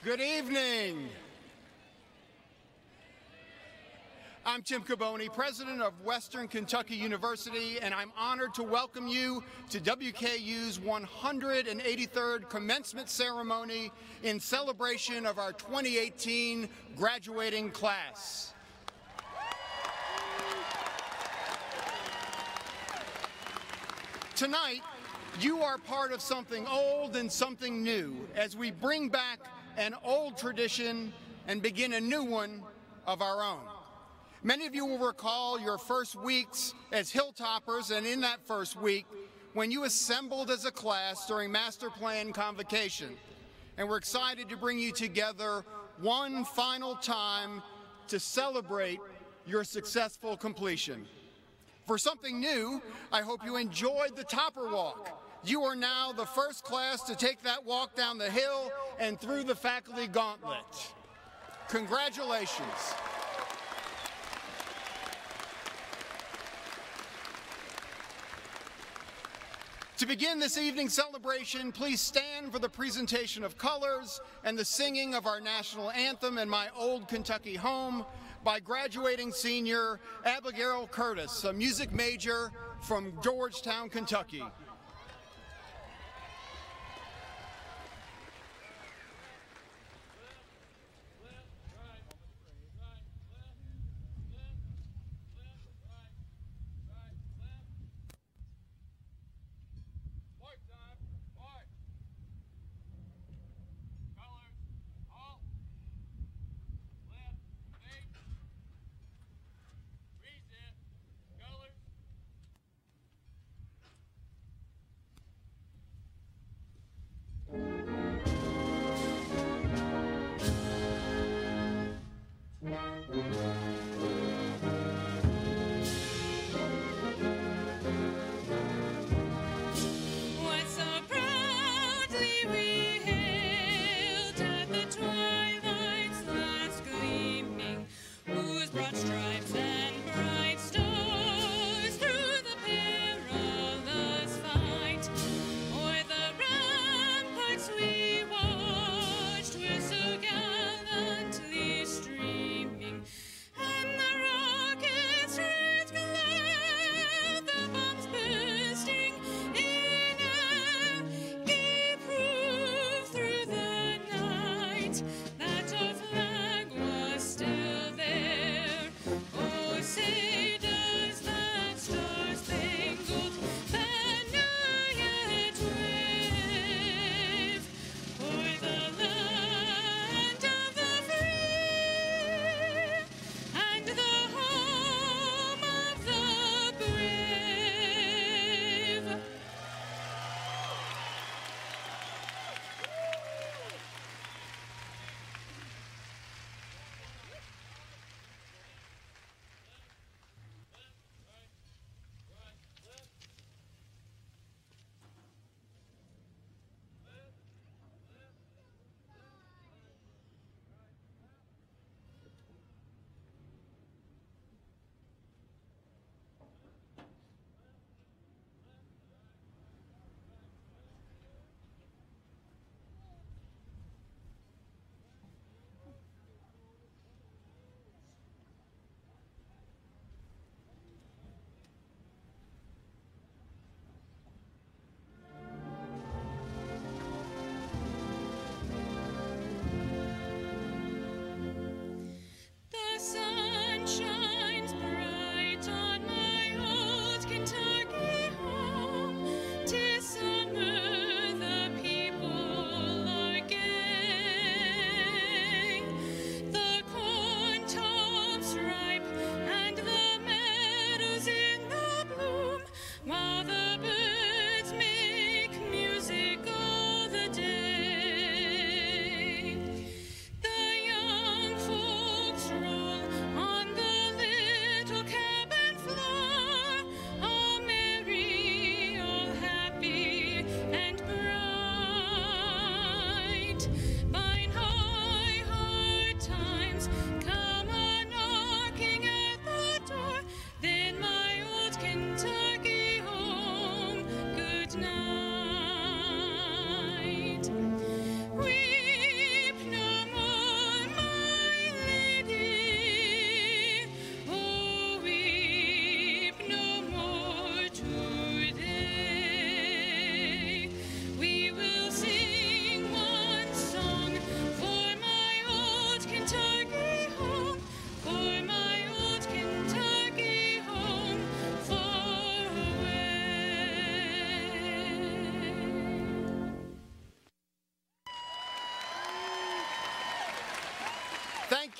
C: Good evening. I'm Tim Caboni, president of Western Kentucky University, and I'm honored to welcome you to WKU's 183rd commencement ceremony in celebration of our 2018 graduating class. Tonight, you are part of something old and something new as we bring back an old tradition and begin a new one of our own. Many of you will recall your first weeks as Hilltoppers, and in that first week, when you assembled as a class during Master Plan Convocation. And we're excited to bring you together one final time to celebrate your successful completion. For something new, I hope you enjoyed the Topper Walk. You are now the first class to take that walk down the hill and through the faculty gauntlet. Congratulations. To begin this evening's celebration, please stand for the presentation of colors and the singing of our national anthem in my old Kentucky home by graduating senior Abigail Curtis, a music major from Georgetown, Kentucky.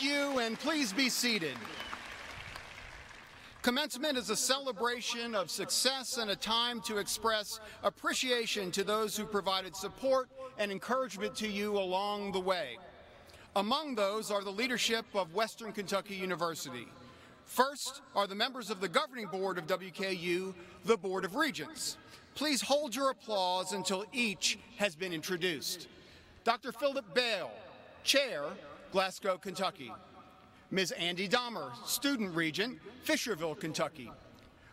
C: Thank you, and please be seated. Commencement is a celebration of success and a time to express appreciation to those who provided support and encouragement to you along the way. Among those are the leadership of Western Kentucky University. First are the members of the governing board of WKU, the Board of Regents. Please hold your applause until each has been introduced. Dr. Philip Bale, Chair, Glasgow, Kentucky. Ms. Andy Dahmer, Student Regent, Fisherville, Kentucky.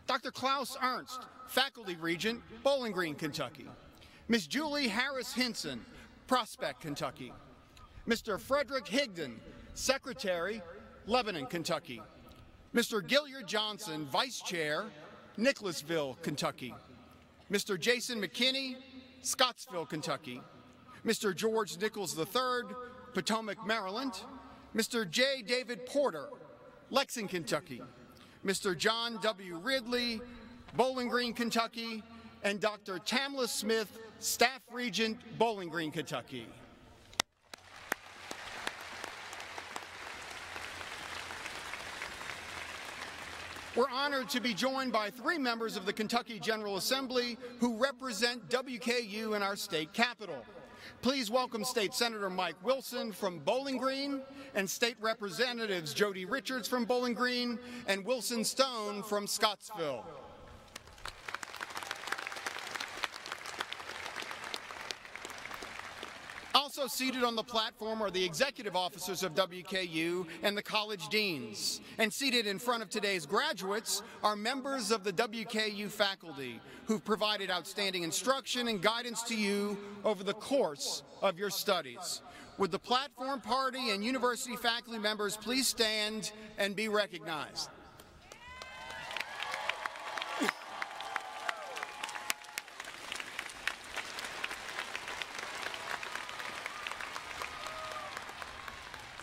C: Dr. Klaus Ernst, Faculty Regent, Bowling Green, Kentucky. Ms. Julie Harris Hinson, Prospect, Kentucky. Mr. Frederick Higdon, Secretary, Lebanon, Kentucky. Mr. Gilliard Johnson, Vice Chair, Nicholasville, Kentucky. Mr. Jason McKinney, Scottsville, Kentucky. Mr. George Nichols III, Potomac, Maryland. Mr. J. David Porter, Lexington, Kentucky. Mr. John W. Ridley, Bowling Green, Kentucky. And Dr. Tamla Smith, Staff Regent, Bowling Green, Kentucky. We're honored to be joined by 3 members of the Kentucky General Assembly who represent WKU in our state capitol. Please welcome State Senator Mike Wilson from Bowling Green and State Representatives Jody Richards from Bowling Green and Wilson Stone from Scottsville. Also seated on the platform are the executive officers of WKU and the college deans. And seated in front of today's graduates are members of the WKU faculty who've provided outstanding instruction and guidance to you over the course of your studies. Would the platform party and university faculty members please stand and be recognized?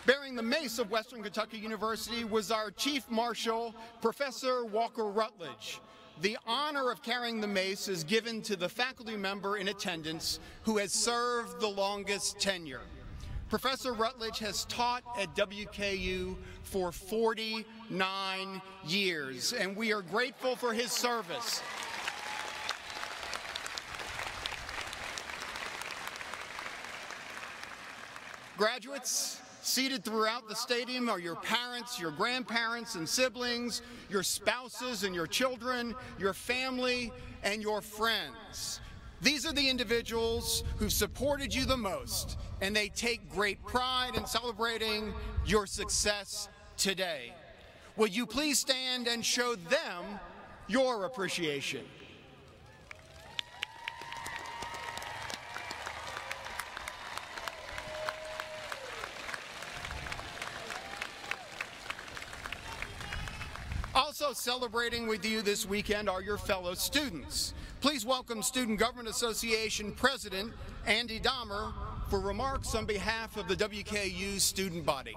C: Bearing the mace of Western Kentucky University was our Chief Marshal, Professor Walker Rutledge. The honor of carrying the mace is given to the faculty member in attendance who has served the longest tenure. Professor Rutledge has taught at WKU for 49 years, and we are grateful for his service. Graduates, seated throughout the stadium are your parents, your grandparents and siblings, your spouses and your children, your family, and your friends. These are the individuals who supported you the most, and they take great pride in celebrating your success today. Will you please stand and show them your appreciation? Also celebrating with you this weekend are your fellow students. Please welcome Student Government Association President Andy Dahmer for remarks on behalf of the WKU student body.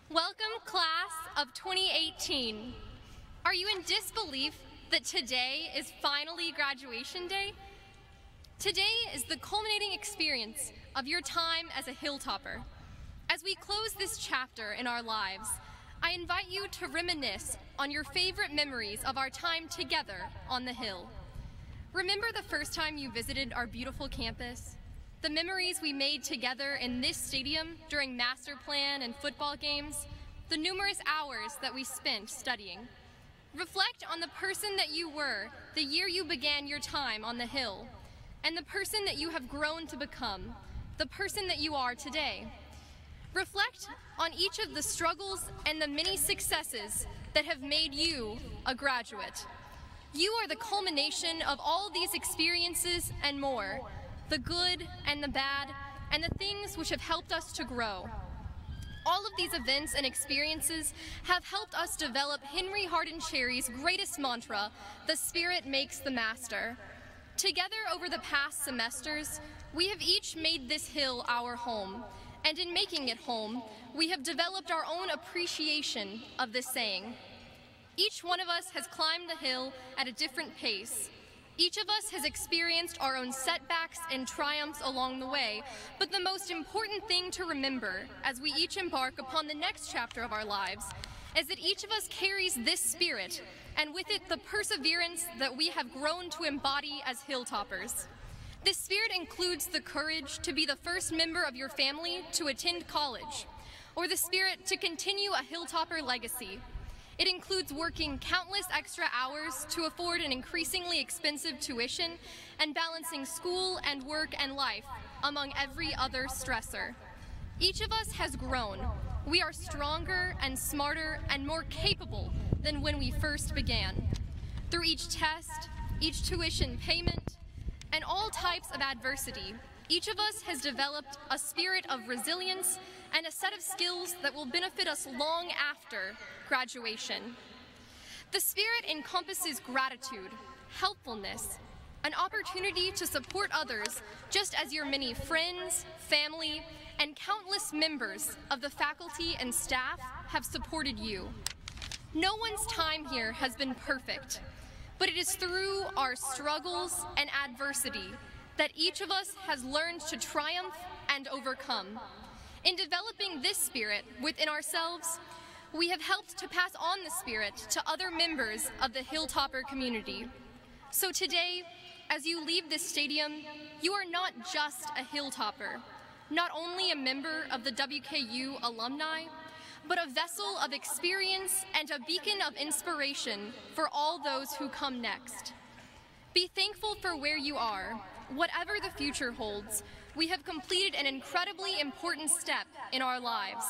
D: Welcome, class of 2018. Are you in disbelief that today is finally graduation day? Today is the culminating experience of your time as a hilltopper. As we close this chapter in our lives, I invite you to reminisce on your favorite memories of our time together on the Hill. Remember the first time you visited our beautiful campus? The memories we made together in this stadium during master plan and football games? The numerous hours that we spent studying? Reflect on the person that you were the year you began your time on the Hill, and the person that you have grown to become, the person that you are today. Reflect on each of the struggles and the many successes that have made you a graduate. You are the culmination of all these experiences and more, the good and the bad, and the things which have helped us to grow. All of these events and experiences have helped us develop Henry Hardin Cherry's greatest mantra, "The spirit makes the master." Together over the past semesters, we have each made this hill our home, and in making it home, we have developed our own appreciation of this saying. Each one of us has climbed the hill at a different pace. Each of us has experienced our own setbacks and triumphs along the way, but the most important thing to remember as we each embark upon the next chapter of our lives is that each of us carries this spirit, and with it the perseverance that we have grown to embody as hilltoppers. This spirit includes the courage to be the first member of your family to attend college, or the spirit to continue a hilltopper legacy. It includes working countless extra hours to afford an increasingly expensive tuition and balancing school and work and life among every other stressor. Each of us has grown. We are stronger and smarter and more capable than when we first began. Through each test, each tuition payment, and all types of adversity, each of us has developed a spirit of resilience and a set of skills that will benefit us long after graduation. The spirit encompasses gratitude, helpfulness, an opportunity to support others just as your many friends, family, and countless members of the faculty and staff have supported you. No one's time here has been perfect, but it is through our struggles and adversity that each of us has learned to triumph and overcome. In developing this spirit within ourselves, we have helped to pass on the spirit to other members of the Hilltopper community. So today, as you leave this stadium, you are not just a Hilltopper, not only a member of the WKU alumni, but a vessel of experience and a beacon of inspiration for all those who come next. Be thankful for where you are. Whatever the future holds, we have completed an incredibly important step in our lives.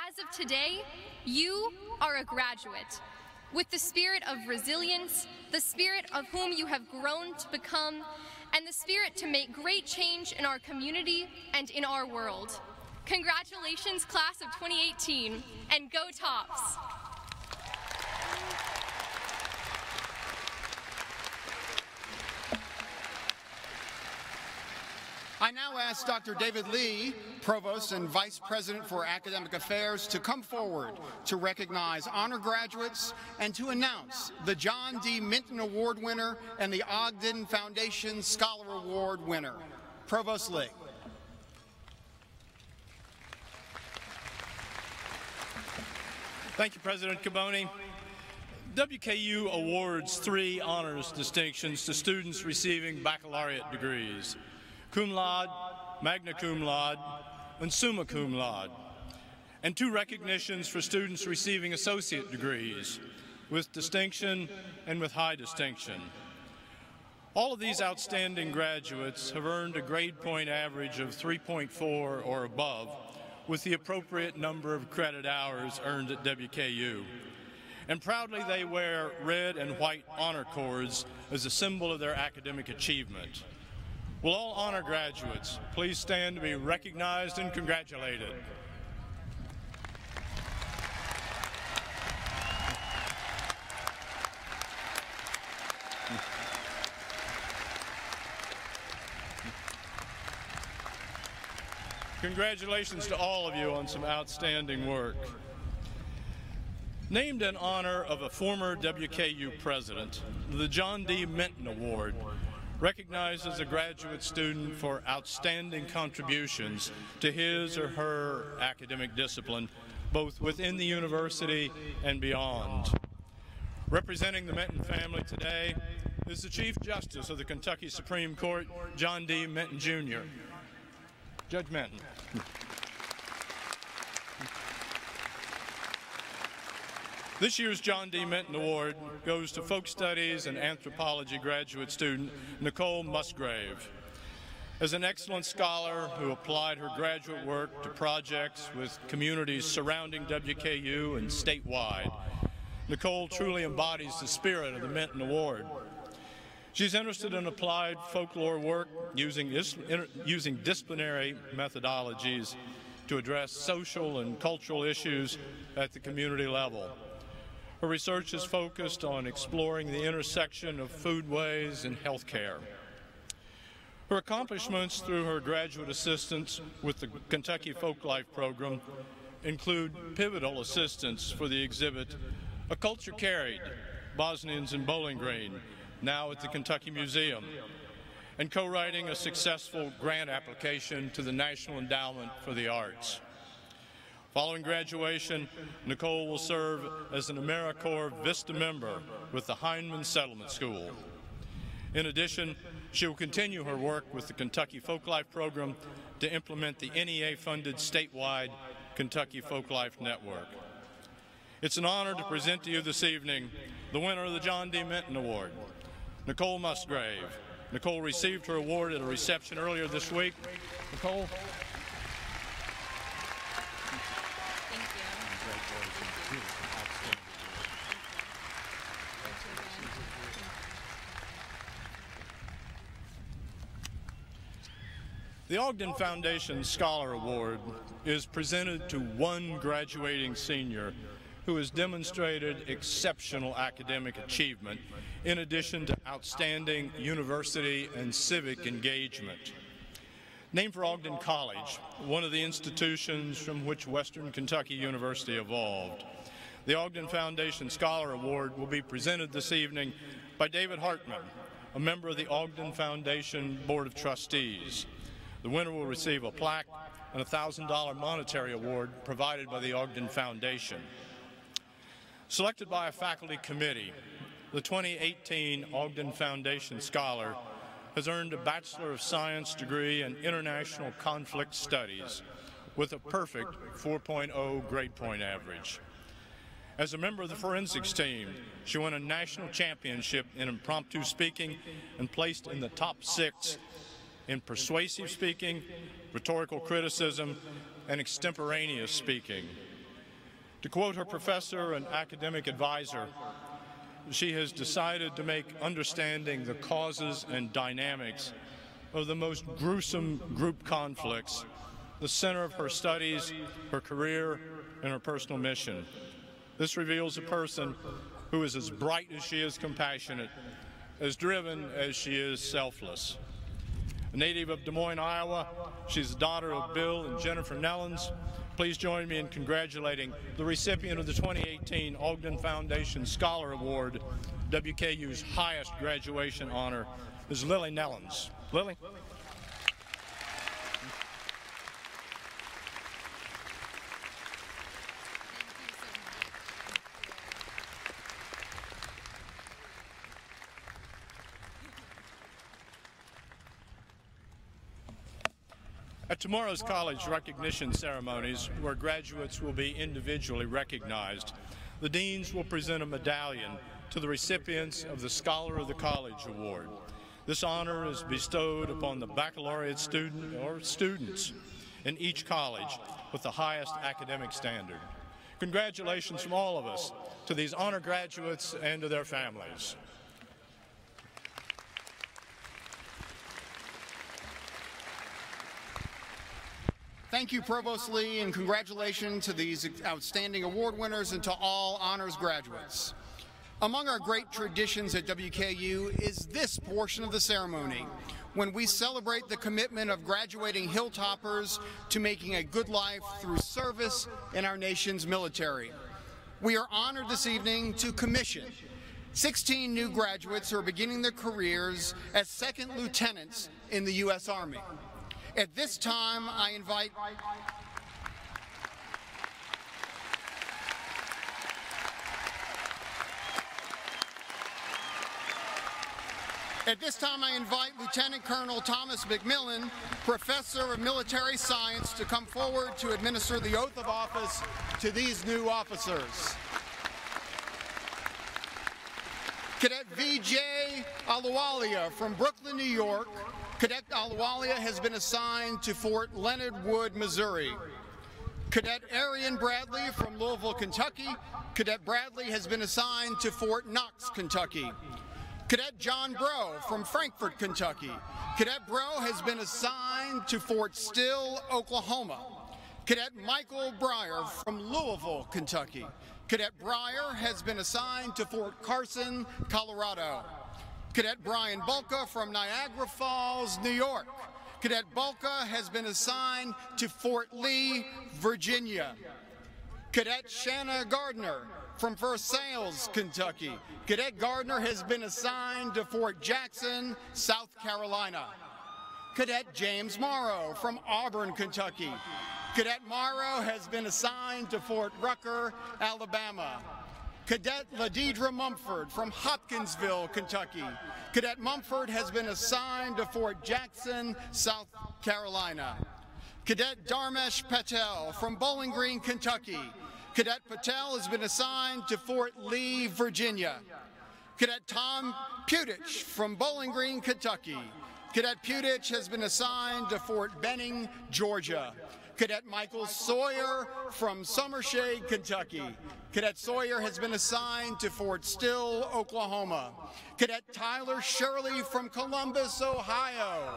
D: As of today, you are a graduate with the spirit of resilience, the spirit of whom you have grown to become, and the spirit to make great change in our community and in our world. Congratulations, class of 2018, and go Tops!
C: I now ask Dr. David Lee, Provost and Vice President for Academic Affairs, to come forward to recognize honor graduates and to announce the John D. Minton Award winner and the Ogden Foundation Scholar Award winner. Provost Lee.
E: Thank you, President Caboni. WKU awards 3 honors distinctions to students receiving baccalaureate degrees: cum laude, magna cum laude, and summa cum laude, and 2 recognitions for students receiving associate degrees with distinction and with high distinction. All of these outstanding graduates have earned a grade point average of 3.4 or above, with the appropriate number of credit hours earned at WKU. And proudly they wear red and white honor cords as a symbol of their academic achievement. Will all honor graduates please stand to be recognized and congratulated? Congratulations to all of you on some outstanding work. Named in honor of a former WKU president, the John D. Minton Award recognizes a graduate student for outstanding contributions to his or her academic discipline, both within the university and beyond. Representing the Minton family today is the Chief Justice of the Kentucky Supreme Court, John D. Minton, Jr. Judge Minton. This year's John D. Minton Award goes to Folk Studies and Anthropology graduate student Nicole Musgrave. As an excellent scholar who applied her graduate work to projects with communities surrounding WKU and statewide, Nicole truly embodies the spirit of the Minton Award. She's interested in applied folklore work using disciplinary methodologies to address social and cultural issues at the community level. Her research is focused on exploring the intersection of foodways and healthcare. Her accomplishments through her graduate assistance with the Kentucky Folklife Program include pivotal assistance for the exhibit A Culture Carried, Bosnians in Bowling Green, now at the Kentucky Museum, and co-writing a successful grant application to the National Endowment for the Arts. Following graduation, Nicole will serve as an AmeriCorps Vista member with the Hindman Settlement School. In addition, she will continue her work with the Kentucky Folklife Program to implement the NEA-funded statewide Kentucky Folklife Network. It's an honor to present to you this evening the winner of the John D. Minton Award, Nicole Musgrave. Nicole received her award at a reception earlier this week. Nicole? The Ogden Foundation Scholar Award is presented to one graduating senior who has demonstrated exceptional academic achievement in addition to outstanding university and civic engagement. Named for Ogden College, one of the institutions from which Western Kentucky University evolved, the Ogden Foundation Scholar Award will be presented this evening by David Hartman, a member of the Ogden Foundation Board of Trustees. The winner will receive a plaque and a $1,000 monetary award provided by the Ogden Foundation. Selected by a faculty committee, the 2018 Ogden Foundation Scholar has earned a Bachelor of Science degree in International Conflict Studies with a perfect 4.0 grade point average. As a member of the forensics team, she won a national championship in impromptu speaking and placed in the top 6 in persuasive speaking, rhetorical criticism, and extemporaneous speaking. To quote her professor and academic advisor, she has decided to make understanding the causes and dynamics of the most gruesome group conflicts the center of her studies, her career, and her personal mission. This reveals a person who is as bright as she is compassionate, as driven as she is selfless. A native of Des Moines, Iowa, she's the daughter of Bill and Jennifer Nellens. Please join me in congratulating the recipient of the 2018 Ogden Foundation Scholar Award, WKU's highest graduation honor, is Lily Nellens. Lily? At tomorrow's college recognition ceremonies, where graduates will be individually recognized, the deans will present a medallion to the recipients of the Scholar of the College Award. This honor is bestowed upon the baccalaureate student or students in each college with the highest academic standard. Congratulations from all of us to these honor graduates and to their families.
C: Thank you, Provost Lee, and congratulations to these outstanding award winners and to all honors graduates. Among our great traditions at WKU is this portion of the ceremony, when we celebrate the commitment of graduating Hilltoppers to making a good life through service in our nation's military. We are honored this evening to commission 16 new graduates who are beginning their careers as second lieutenants in the U.S. Army. At this time, I invite Lieutenant Colonel Thomas McMillan, Professor of Military Science, to come forward to administer the oath of office to these new officers. Cadet V.J. Aluwalia from Brooklyn, New York. Cadet Aluwalia has been assigned to Fort Leonard Wood, Missouri. Cadet Arian Bradley from Louisville, Kentucky. Cadet Bradley has been assigned to Fort Knox, Kentucky. Cadet John Bro from Frankfort, Kentucky. Cadet Bro has been assigned to Fort Still, Oklahoma. Cadet Michael Breyer from Louisville, Kentucky. Cadet Breyer has been assigned to Fort Carson, Colorado. Cadet Brian Bulka from Niagara Falls, New York. Cadet Bulka has been assigned to Fort Lee, Virginia. Cadet Shanna Gardner from Versailles, Kentucky. Cadet Gardner has been assigned to Fort Jackson, South Carolina. Cadet James Morrow from Auburn, Kentucky. Cadet Morrow has been assigned to Fort Rucker, Alabama. Cadet Ladidra Mumford from Hopkinsville, Kentucky. Cadet Mumford has been assigned to Fort Jackson, South Carolina. Cadet Dharmesh Patel from Bowling Green, Kentucky. Cadet Patel has been assigned to Fort Lee, Virginia. Cadet Tom Putich from Bowling Green, Kentucky. Cadet Putich has been assigned to Fort Benning, Georgia. Cadet Michael Sawyer from Summershade, Kentucky. Cadet Sawyer has been assigned to Fort Still, Oklahoma. Cadet Tyler Shirley from Columbus, Ohio.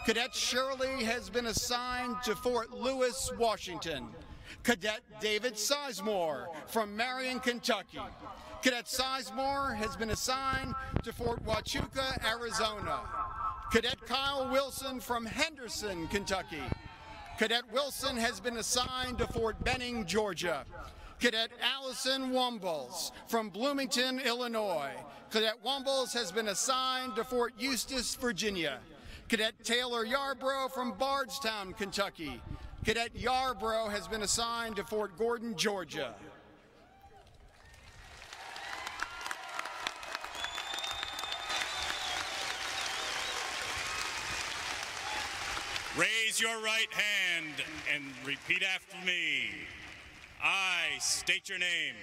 C: Cadet Shirley has been assigned to Fort Lewis, Washington. Cadet David Sizemore from Marion, Kentucky. Cadet Sizemore has been assigned to Fort Huachuca, Arizona. Cadet Kyle Wilson from Henderson, Kentucky. Cadet Wilson has been assigned to Fort Benning, Georgia. Cadet Allison Wumbles from Bloomington, Illinois. Cadet Wumbles has been assigned to Fort Eustis, Virginia. Cadet Taylor Yarbrough from Bardstown, Kentucky. Cadet Yarbrough has been assigned to Fort Gordon, Georgia.
F: Raise your right hand and repeat after me. I state your name.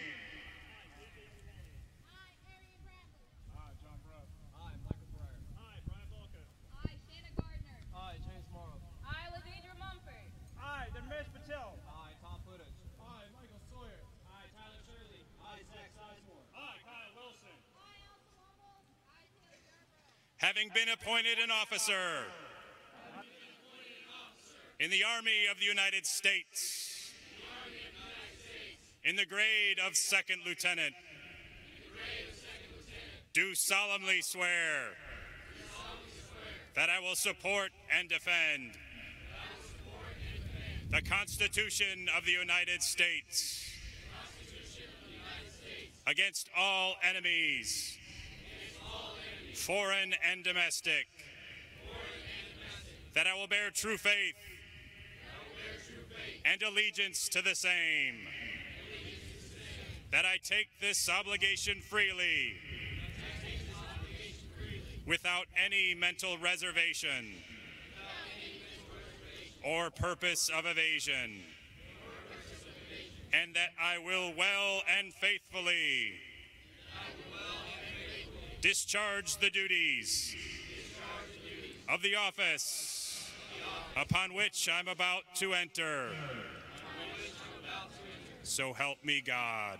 G: I, Arian Bradley.
H: I, John Bruff. I, Michael Breyer.
G: I, Brian Volker.
I: I, Shanna Gardner.
H: I, James Morrow.
I: I, Ladidra Mumford.
H: I, Dharmesh Patel.
J: I, Tom Putich.
H: I, Michael Sawyer.
J: I, Tyler Shirley.
H: I, Zach Sizemore.
G: I, Kyle Wilson.
I: I, Allison Wumbles. I, Taylor Yarbrough.
F: Having been appointed an officer in the Army of the United States, in the grade of second lieutenant, do solemnly swear that I will support and defend the Constitution of the United States against all enemies, foreign and domestic, that I will bear true faith and allegiance to the same, that I take this obligation freely without any mental reservation or purpose of evasion, and that I will well and faithfully discharge the duties of the office upon which I'm about to enter. So help me God.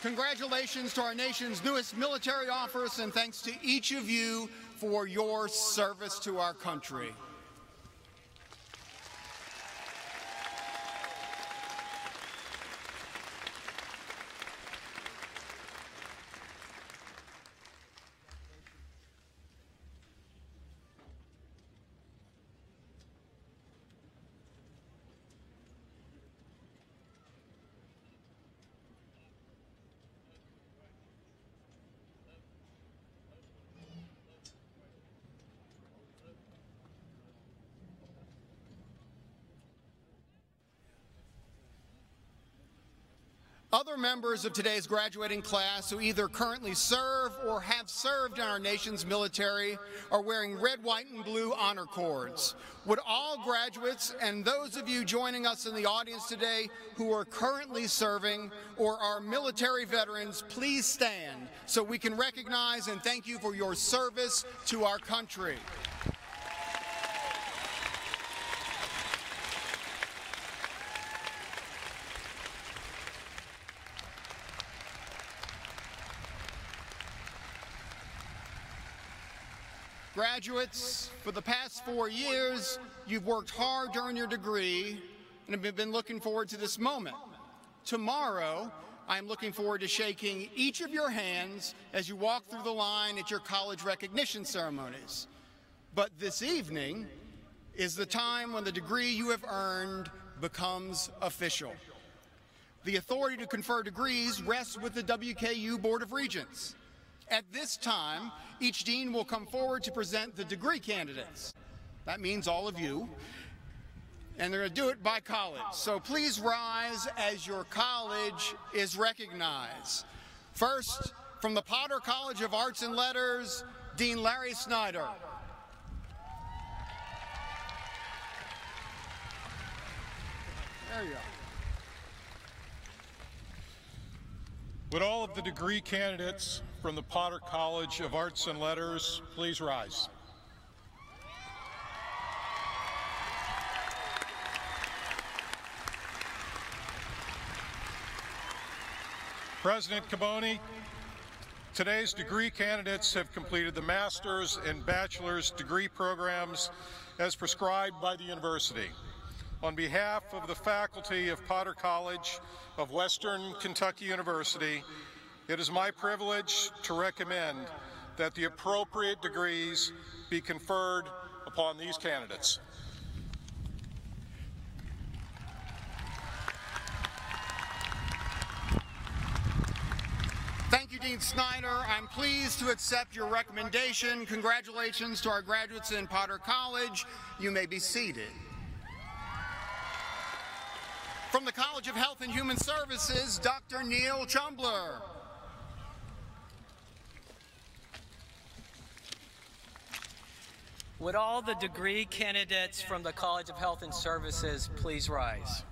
C: Congratulations to our nation's newest military officer, and thanks to each of you for your service to our country. Other members of today's graduating class who either currently serve or have served in our nation's military are wearing red, white, and blue honor cords. Would all graduates and those of you joining us in the audience today who are currently serving or are military veterans please stand so we can recognize and thank you for your service to our country. Graduates, for the past 4 years, you've worked hard to earn your degree and have been looking forward to this moment. Tomorrow, I'm looking forward to shaking each of your hands as you walk through the line at your college recognition ceremonies. But this evening is the time when the degree you have earned becomes official. The authority to confer degrees rests with the WKU Board of Regents. At this time, each dean will come forward to present the degree candidates. That means all of you. And they're going to do it by college. So please rise as your college is recognized. First, from the Potter College of Arts and Letters, Dean Larry Snyder. There you go.
E: Would all of the degree candidates from the Potter College of Arts and Letters please rise? President Caboni, today's degree candidates have completed the master's and bachelor's degree programs as prescribed by the university. On behalf of the faculty of Potter College of Western Kentucky University, it is my privilege to recommend that the appropriate degrees be conferred upon these candidates.
C: Thank you, Dean Snyder. I'm pleased to accept your recommendation. Congratulations to our graduates in Potter College. You may be seated. From the College of Health and Human Services, Dr. Neil Chumbler.
K: Would all the degree candidates from the College of Health and Services please rise?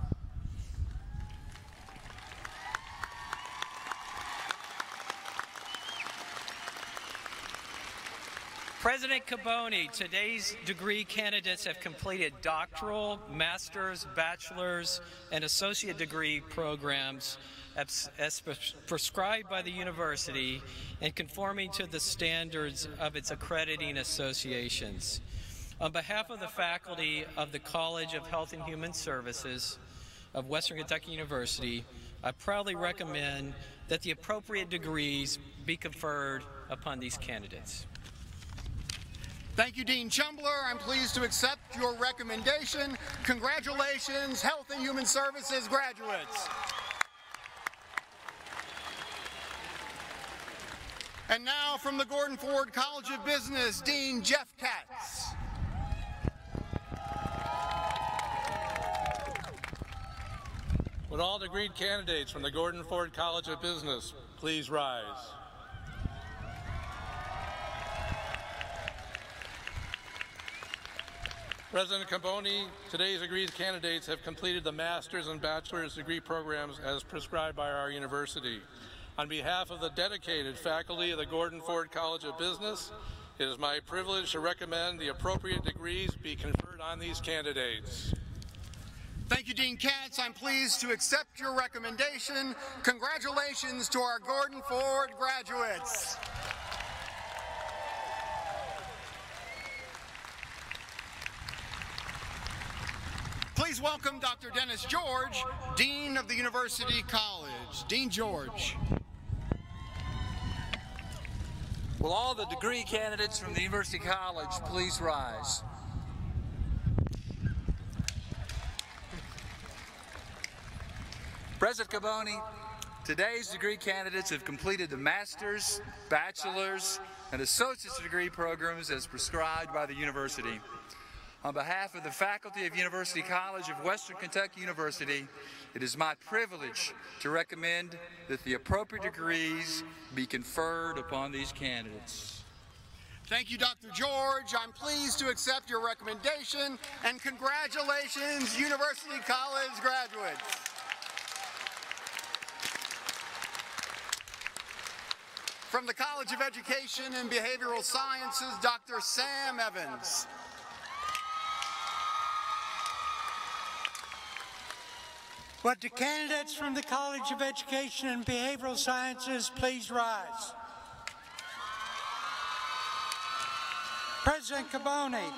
K: President Caboni, today's degree candidates have completed doctoral, master's, bachelor's, and associate degree programs as prescribed by the university and conforming to the standards of its accrediting associations. On behalf of the faculty of the College of Health and Human Services of Western Kentucky University, I proudly recommend that the appropriate degrees be conferred upon these candidates.
C: Thank you, Dean Chumbler. I'm pleased to accept your recommendation. Congratulations, Health and Human Services graduates. And now from the Gordon Ford College of Business, Dean Jeff Katz.
E: Would all degree candidates from the Gordon Ford College of Business please rise? President Caboni, today's degree candidates have completed the master's and bachelor's degree programs as prescribed by our university. On behalf of the dedicated faculty of the Gordon Ford College of Business, it is my privilege to recommend the appropriate degrees be conferred on these candidates.
C: Thank you, Dean Katz. I'm pleased to accept your recommendation. Congratulations to our Gordon Ford graduates. Please welcome Dr. Dennis George, Dean of the University College. Dean George.
L: Will all the degree candidates from the University College please rise? President Caboni, today's degree candidates have completed the master's, bachelor's, and associate's degree programs as prescribed by the university. On behalf of the faculty of University College of Western Kentucky University, it is my privilege to recommend that the appropriate degrees be conferred upon these candidates.
C: Thank you, Dr. George. I'm pleased to accept your recommendation, and congratulations, University College graduates. From the College of Education and Behavioral Sciences, Dr. Sam Evans.
M: Would the candidates from the College of Education and Behavioral Sciences please rise? President Caboni,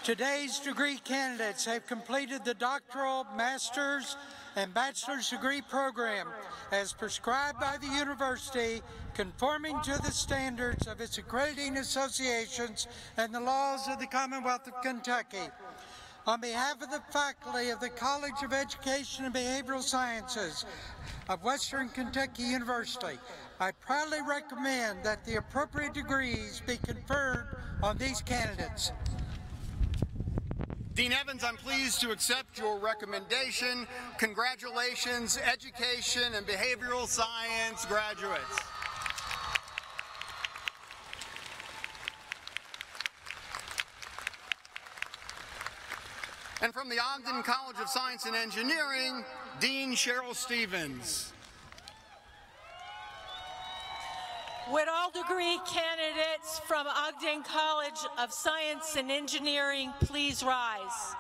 M: today's degree candidates have completed the doctoral, master's, and bachelor's degree program as prescribed by the university, conforming to the standards of its accrediting associations and the laws of the Commonwealth of Kentucky. On behalf of the faculty of the College of Education and Behavioral Sciences of Western Kentucky University, I proudly recommend that the appropriate degrees be conferred on these candidates.
C: Dean Evans, I'm pleased to accept your recommendation. Congratulations, Education and Behavioral Science graduates. And from the Ogden College of Science and Engineering, Dean Cheryl Stevens.
N: Would all degree candidates from Ogden College of Science and Engineering please rise?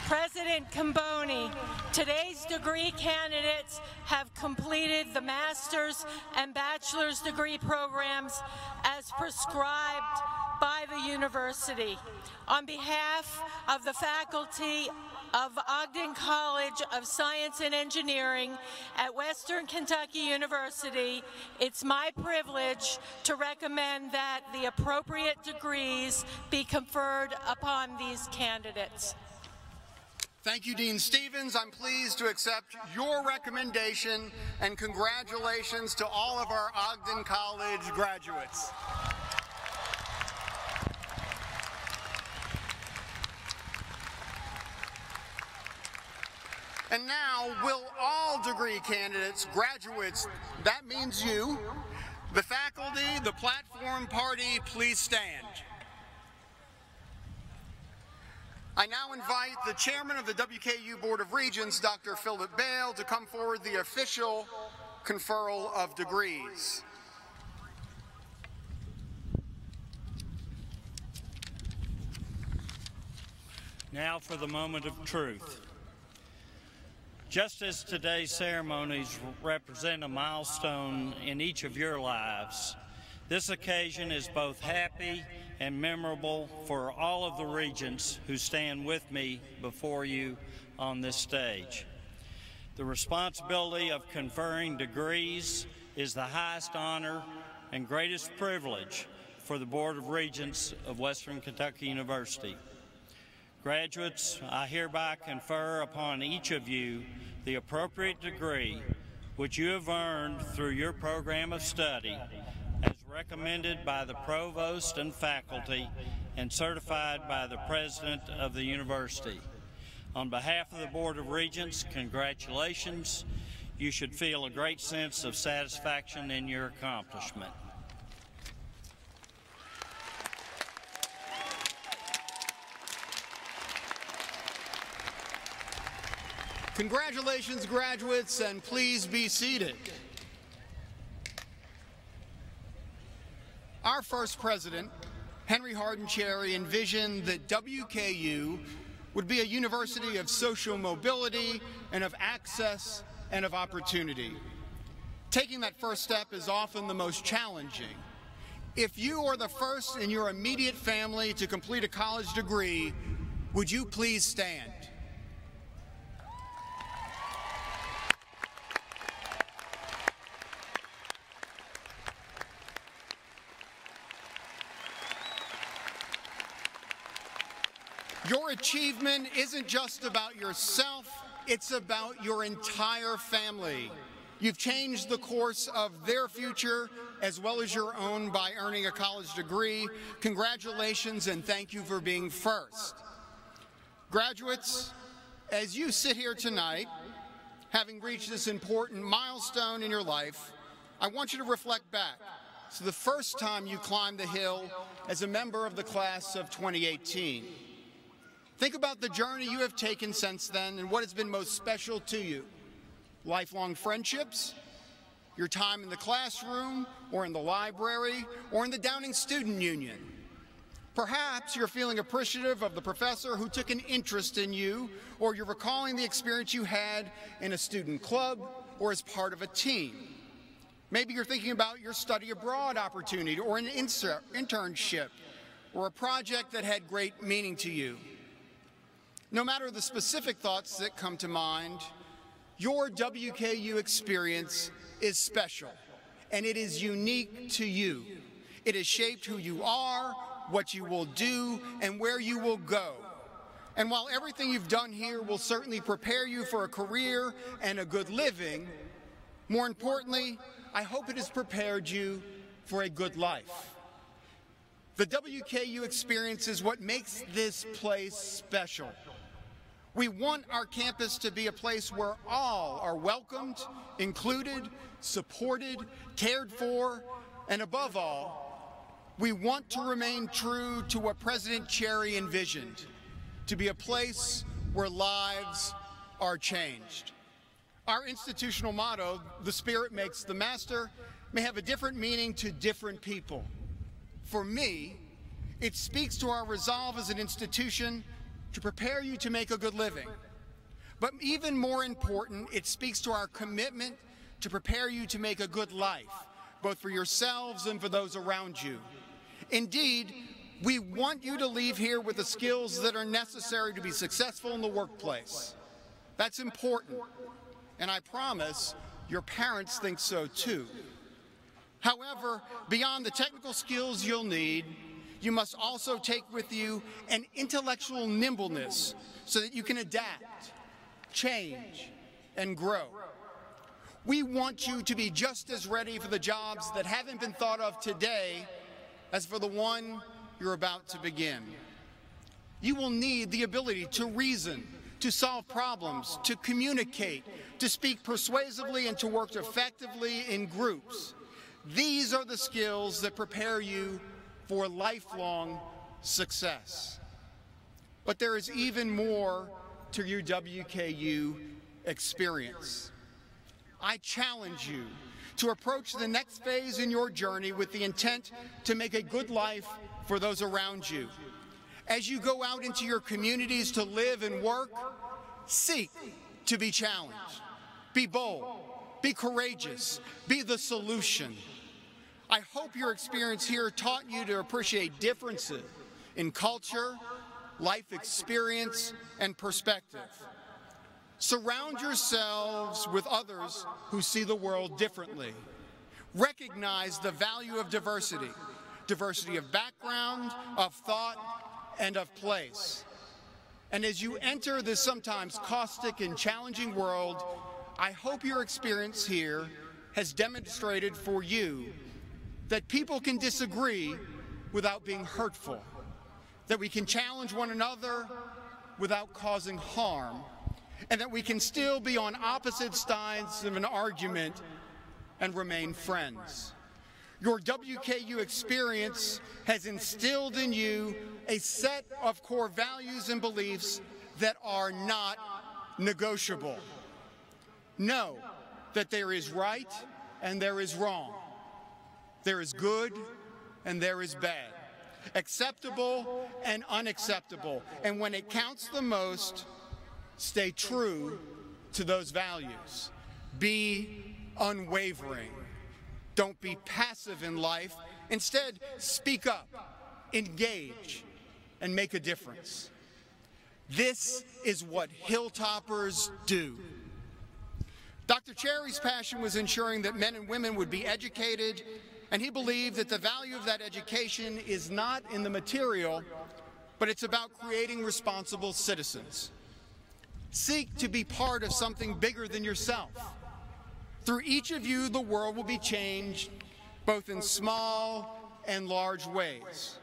N: President Camboni, today's degree candidates have completed the master's and bachelor's degree programs as prescribed by the university. On behalf of the faculty of Ogden College of Science and Engineering at Western Kentucky University, it's my privilege to recommend that the appropriate degrees be conferred upon these candidates.
C: Thank you, Dean Stevens. I'm pleased to accept your recommendation, and congratulations to all of our Ogden College graduates. And now, will all degree candidates, graduates, that means you, the faculty, the platform party, please stand. I now invite the chairman of the WKU Board of Regents, Dr. Philip Bale, to come forward the official conferral of degrees.
O: Now for the moment of truth. Just as today's ceremonies represent a milestone in each of your lives, this occasion is both happy and memorable for all of the regents who stand with me before you on this stage. The responsibility of conferring degrees is the highest honor and greatest privilege for the Board of Regents of Western Kentucky University. Graduates, I hereby confer upon each of you the appropriate degree which you have earned through your program of study as recommended by the provost and faculty and certified by the president of the university. On behalf of the Board of Regents, congratulations. You should feel a great sense of satisfaction in your accomplishment.
C: Congratulations, graduates, and please be seated. Our first president, Henry Hardin Cherry, envisioned that WKU would be a university of social mobility and of access and of opportunity. Taking that first step is often the most challenging. If you are the first in your immediate family to complete a college degree, would you please stand? Your achievement isn't just about yourself, it's about your entire family. You've changed the course of their future as well as your own by earning a college degree. Congratulations and thank you for being first. Graduates, as you sit here tonight, having reached this important milestone in your life, I want you to reflect back to the first time you climbed the hill as a member of the class of 2018. Think about the journey you have taken since then and what has been most special to you. Lifelong friendships, your time in the classroom, or in the library, or in the Downing Student Union. Perhaps you're feeling appreciative of the professor who took an interest in you, or you're recalling the experience you had in a student club or as part of a team. Maybe you're thinking about your study abroad opportunity or an internship or a project that had great meaning to you. No matter the specific thoughts that come to mind, your WKU experience is special, and it is unique to you. It has shaped who you are, what you will do, and where you will go. And while everything you've done here will certainly prepare you for a career and a good living, more importantly, I hope it has prepared you for a good life. The WKU experience is what makes this place special. We want our campus to be a place where all are welcomed, included, supported, cared for, and above all, we want to remain true to what President Cherry envisioned, to be a place where lives are changed. Our institutional motto, "The Spirit Makes the Master," may have a different meaning to different people. For me, it speaks to our resolve as an institution to prepare you to make a good living. But even more important, it speaks to our commitment to prepare you to make a good life, both for yourselves and for those around you. Indeed, we want you to leave here with the skills that are necessary to be successful in the workplace. That's important, and I promise your parents think so too. However, beyond the technical skills you'll need, you must also take with you an intellectual nimbleness so that you can adapt, change, and grow. We want you to be just as ready for the jobs that haven't been thought of today as for the one you're about to begin. You will need the ability to reason, to solve problems, to communicate, to speak persuasively, and to work effectively in groups. These are the skills that prepare you for lifelong success. But there is even more to your WKU experience. I challenge you to approach the next phase in your journey with the intent to make a good life for those around you. As you go out into your communities to live and work, seek to be challenged. Be bold, be courageous, be the solution. I hope your experience here taught you to appreciate differences in culture, life experience, and perspective. Surround yourselves with others who see the world differently. Recognize the value of diversity, diversity of background, of thought, and of place. And as you enter this sometimes caustic and challenging world, I hope your experience here has demonstrated for you that people can disagree without being hurtful, that we can challenge one another without causing harm, and that we can still be on opposite sides of an argument and remain friends. Your WKU experience has instilled in you a set of core values and beliefs that are not negotiable. Know that there is right and there is wrong. There is good and there is bad, acceptable and unacceptable. And when it counts the most, stay true to those values. Be unwavering. Don't be passive in life. Instead, speak up, engage, and make a difference. This is what Hilltoppers do. Dr. Cherry's passion was ensuring that men and women would be educated, and he believed that the value of that education is not in the material, but it's about creating responsible citizens. Seek to be part of something bigger than yourself. Through each of you, the world will be changed, both in small and large ways.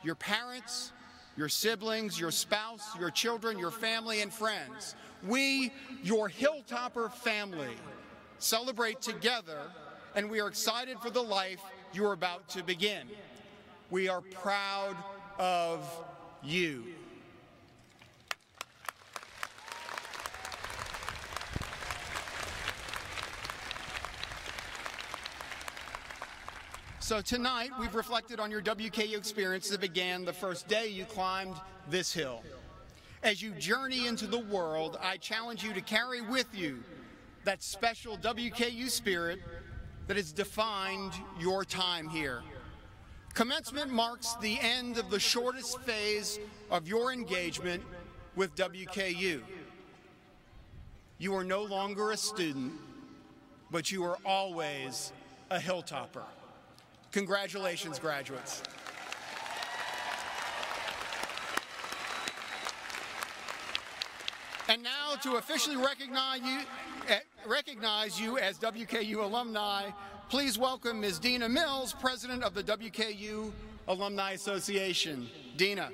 C: Your parents, your siblings, your spouse, your children, your family, and friends. We, your Hilltopper family, celebrate together, and we are excited for the life you're about to begin. We are proud of you. So tonight, we've reflected on your WKU experience that began the first day you climbed this hill. As you journey into the world, I challenge you to carry with you that special WKU spirit that has defined your time here. Commencement marks the end of the shortest phase of your engagement with WKU. You are no longer a student, but you are always a Hilltopper. Congratulations, graduates. And now, to officially recognize you as WKU alumni, please welcome Ms. Dina Mills, President of the WKU Alumni Association. Dina.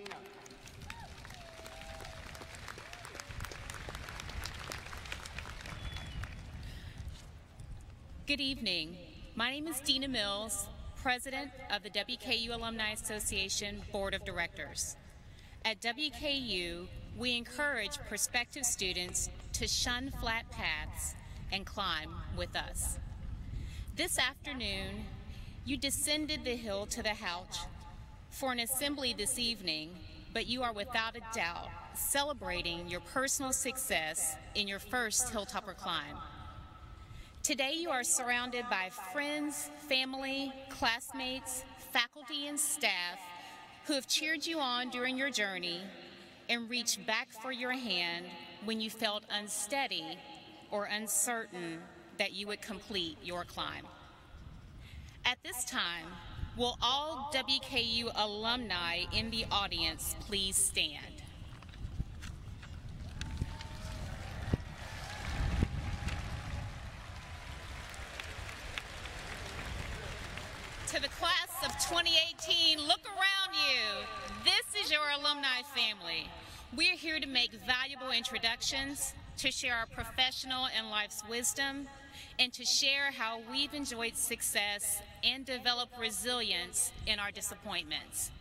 P: Good evening. My name is Dina Mills, President of the WKU Alumni Association Board of Directors. At WKU, we encourage prospective students to shun flat paths and climb with us. This afternoon, you descended the hill to the Houch for an assembly this evening, but you are without a doubt celebrating your personal success in your first Hilltopper climb. Today you are surrounded by friends, family, classmates, faculty, and staff who have cheered you on during your journey and reached back for your hand when you felt unsteady or uncertain that you would complete your climb. At this time, will all WKU alumni in the audience please stand? To the class of 2018, look around you. This is your alumni family. We're here to make valuable introductions, to share our professional and life's wisdom, and to share how we've enjoyed success and developed resilience in our disappointments.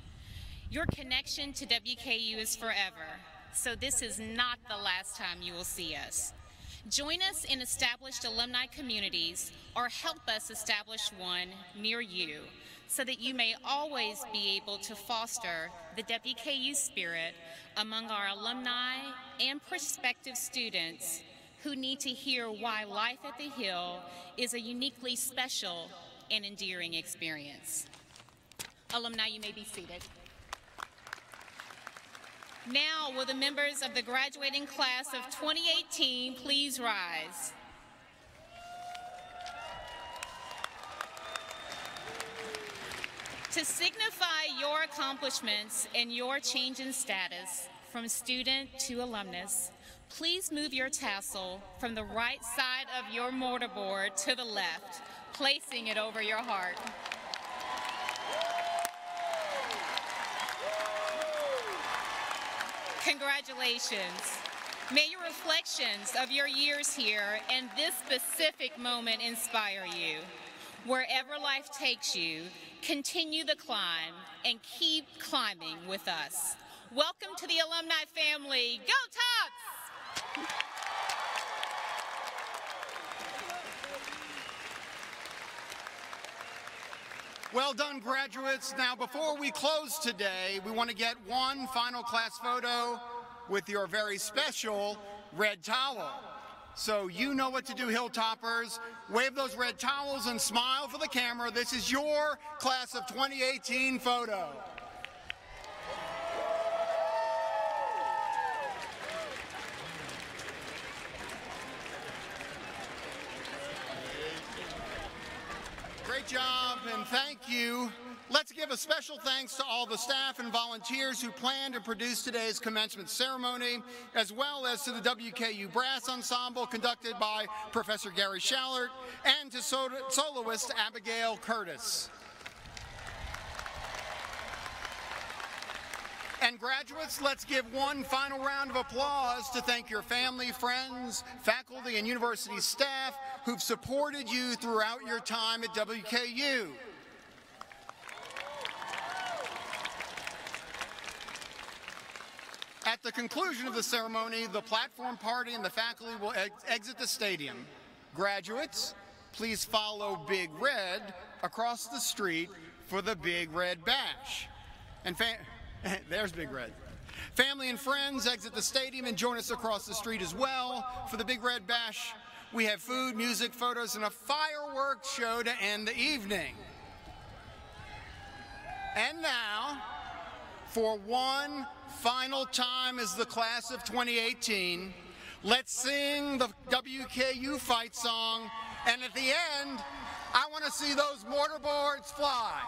P: Your connection to WKU is forever, so this is not the last time you will see us. Join us in established alumni communities or help us establish one near you so that you may always be able to foster the WKU spirit among our alumni and prospective students who need to hear why life at the Hill is a uniquely special and endearing experience. Alumni, you may be seated. Now, will the members of the graduating class of 2018 please rise? To signify your accomplishments and your change in status from student to alumnus, please move your tassel from the right side of your mortarboard to the left, placing it over your heart. Congratulations. May your reflections of your years here and this specific moment inspire you. Wherever life takes you, continue the climb and keep climbing with us. Welcome to the alumni family. Go Tops!
C: Well done, graduates. Now, before we close today, we want to get one final class photo with your very special red towel. So you know what to do, Hilltoppers. Wave those red towels and smile for the camera. This is your class of 2018 photo. Great job, and thank you. Let's give a special thanks to all the staff and volunteers who planned and produced today's commencement ceremony, as well as to the WKU Brass Ensemble conducted by Professor Gary Schallert, and to soloist Abigail Curtis. And graduates, let's give one final round of applause to thank your family, friends, faculty, and university staff who've supported you throughout your time at WKU. At the conclusion of the ceremony, the platform party and the faculty will exit the stadium. Graduates, please follow Big Red across the street for the Big Red Bash. And there's Big Red. Family and friends exit the stadium and join us across the street as well for the Big Red Bash. We have food, music, photos, and a fireworks show to end the evening. And now, for one final time as the class of 2018. Let's sing the WKU fight song, and at the end, I want to see those mortarboards fly.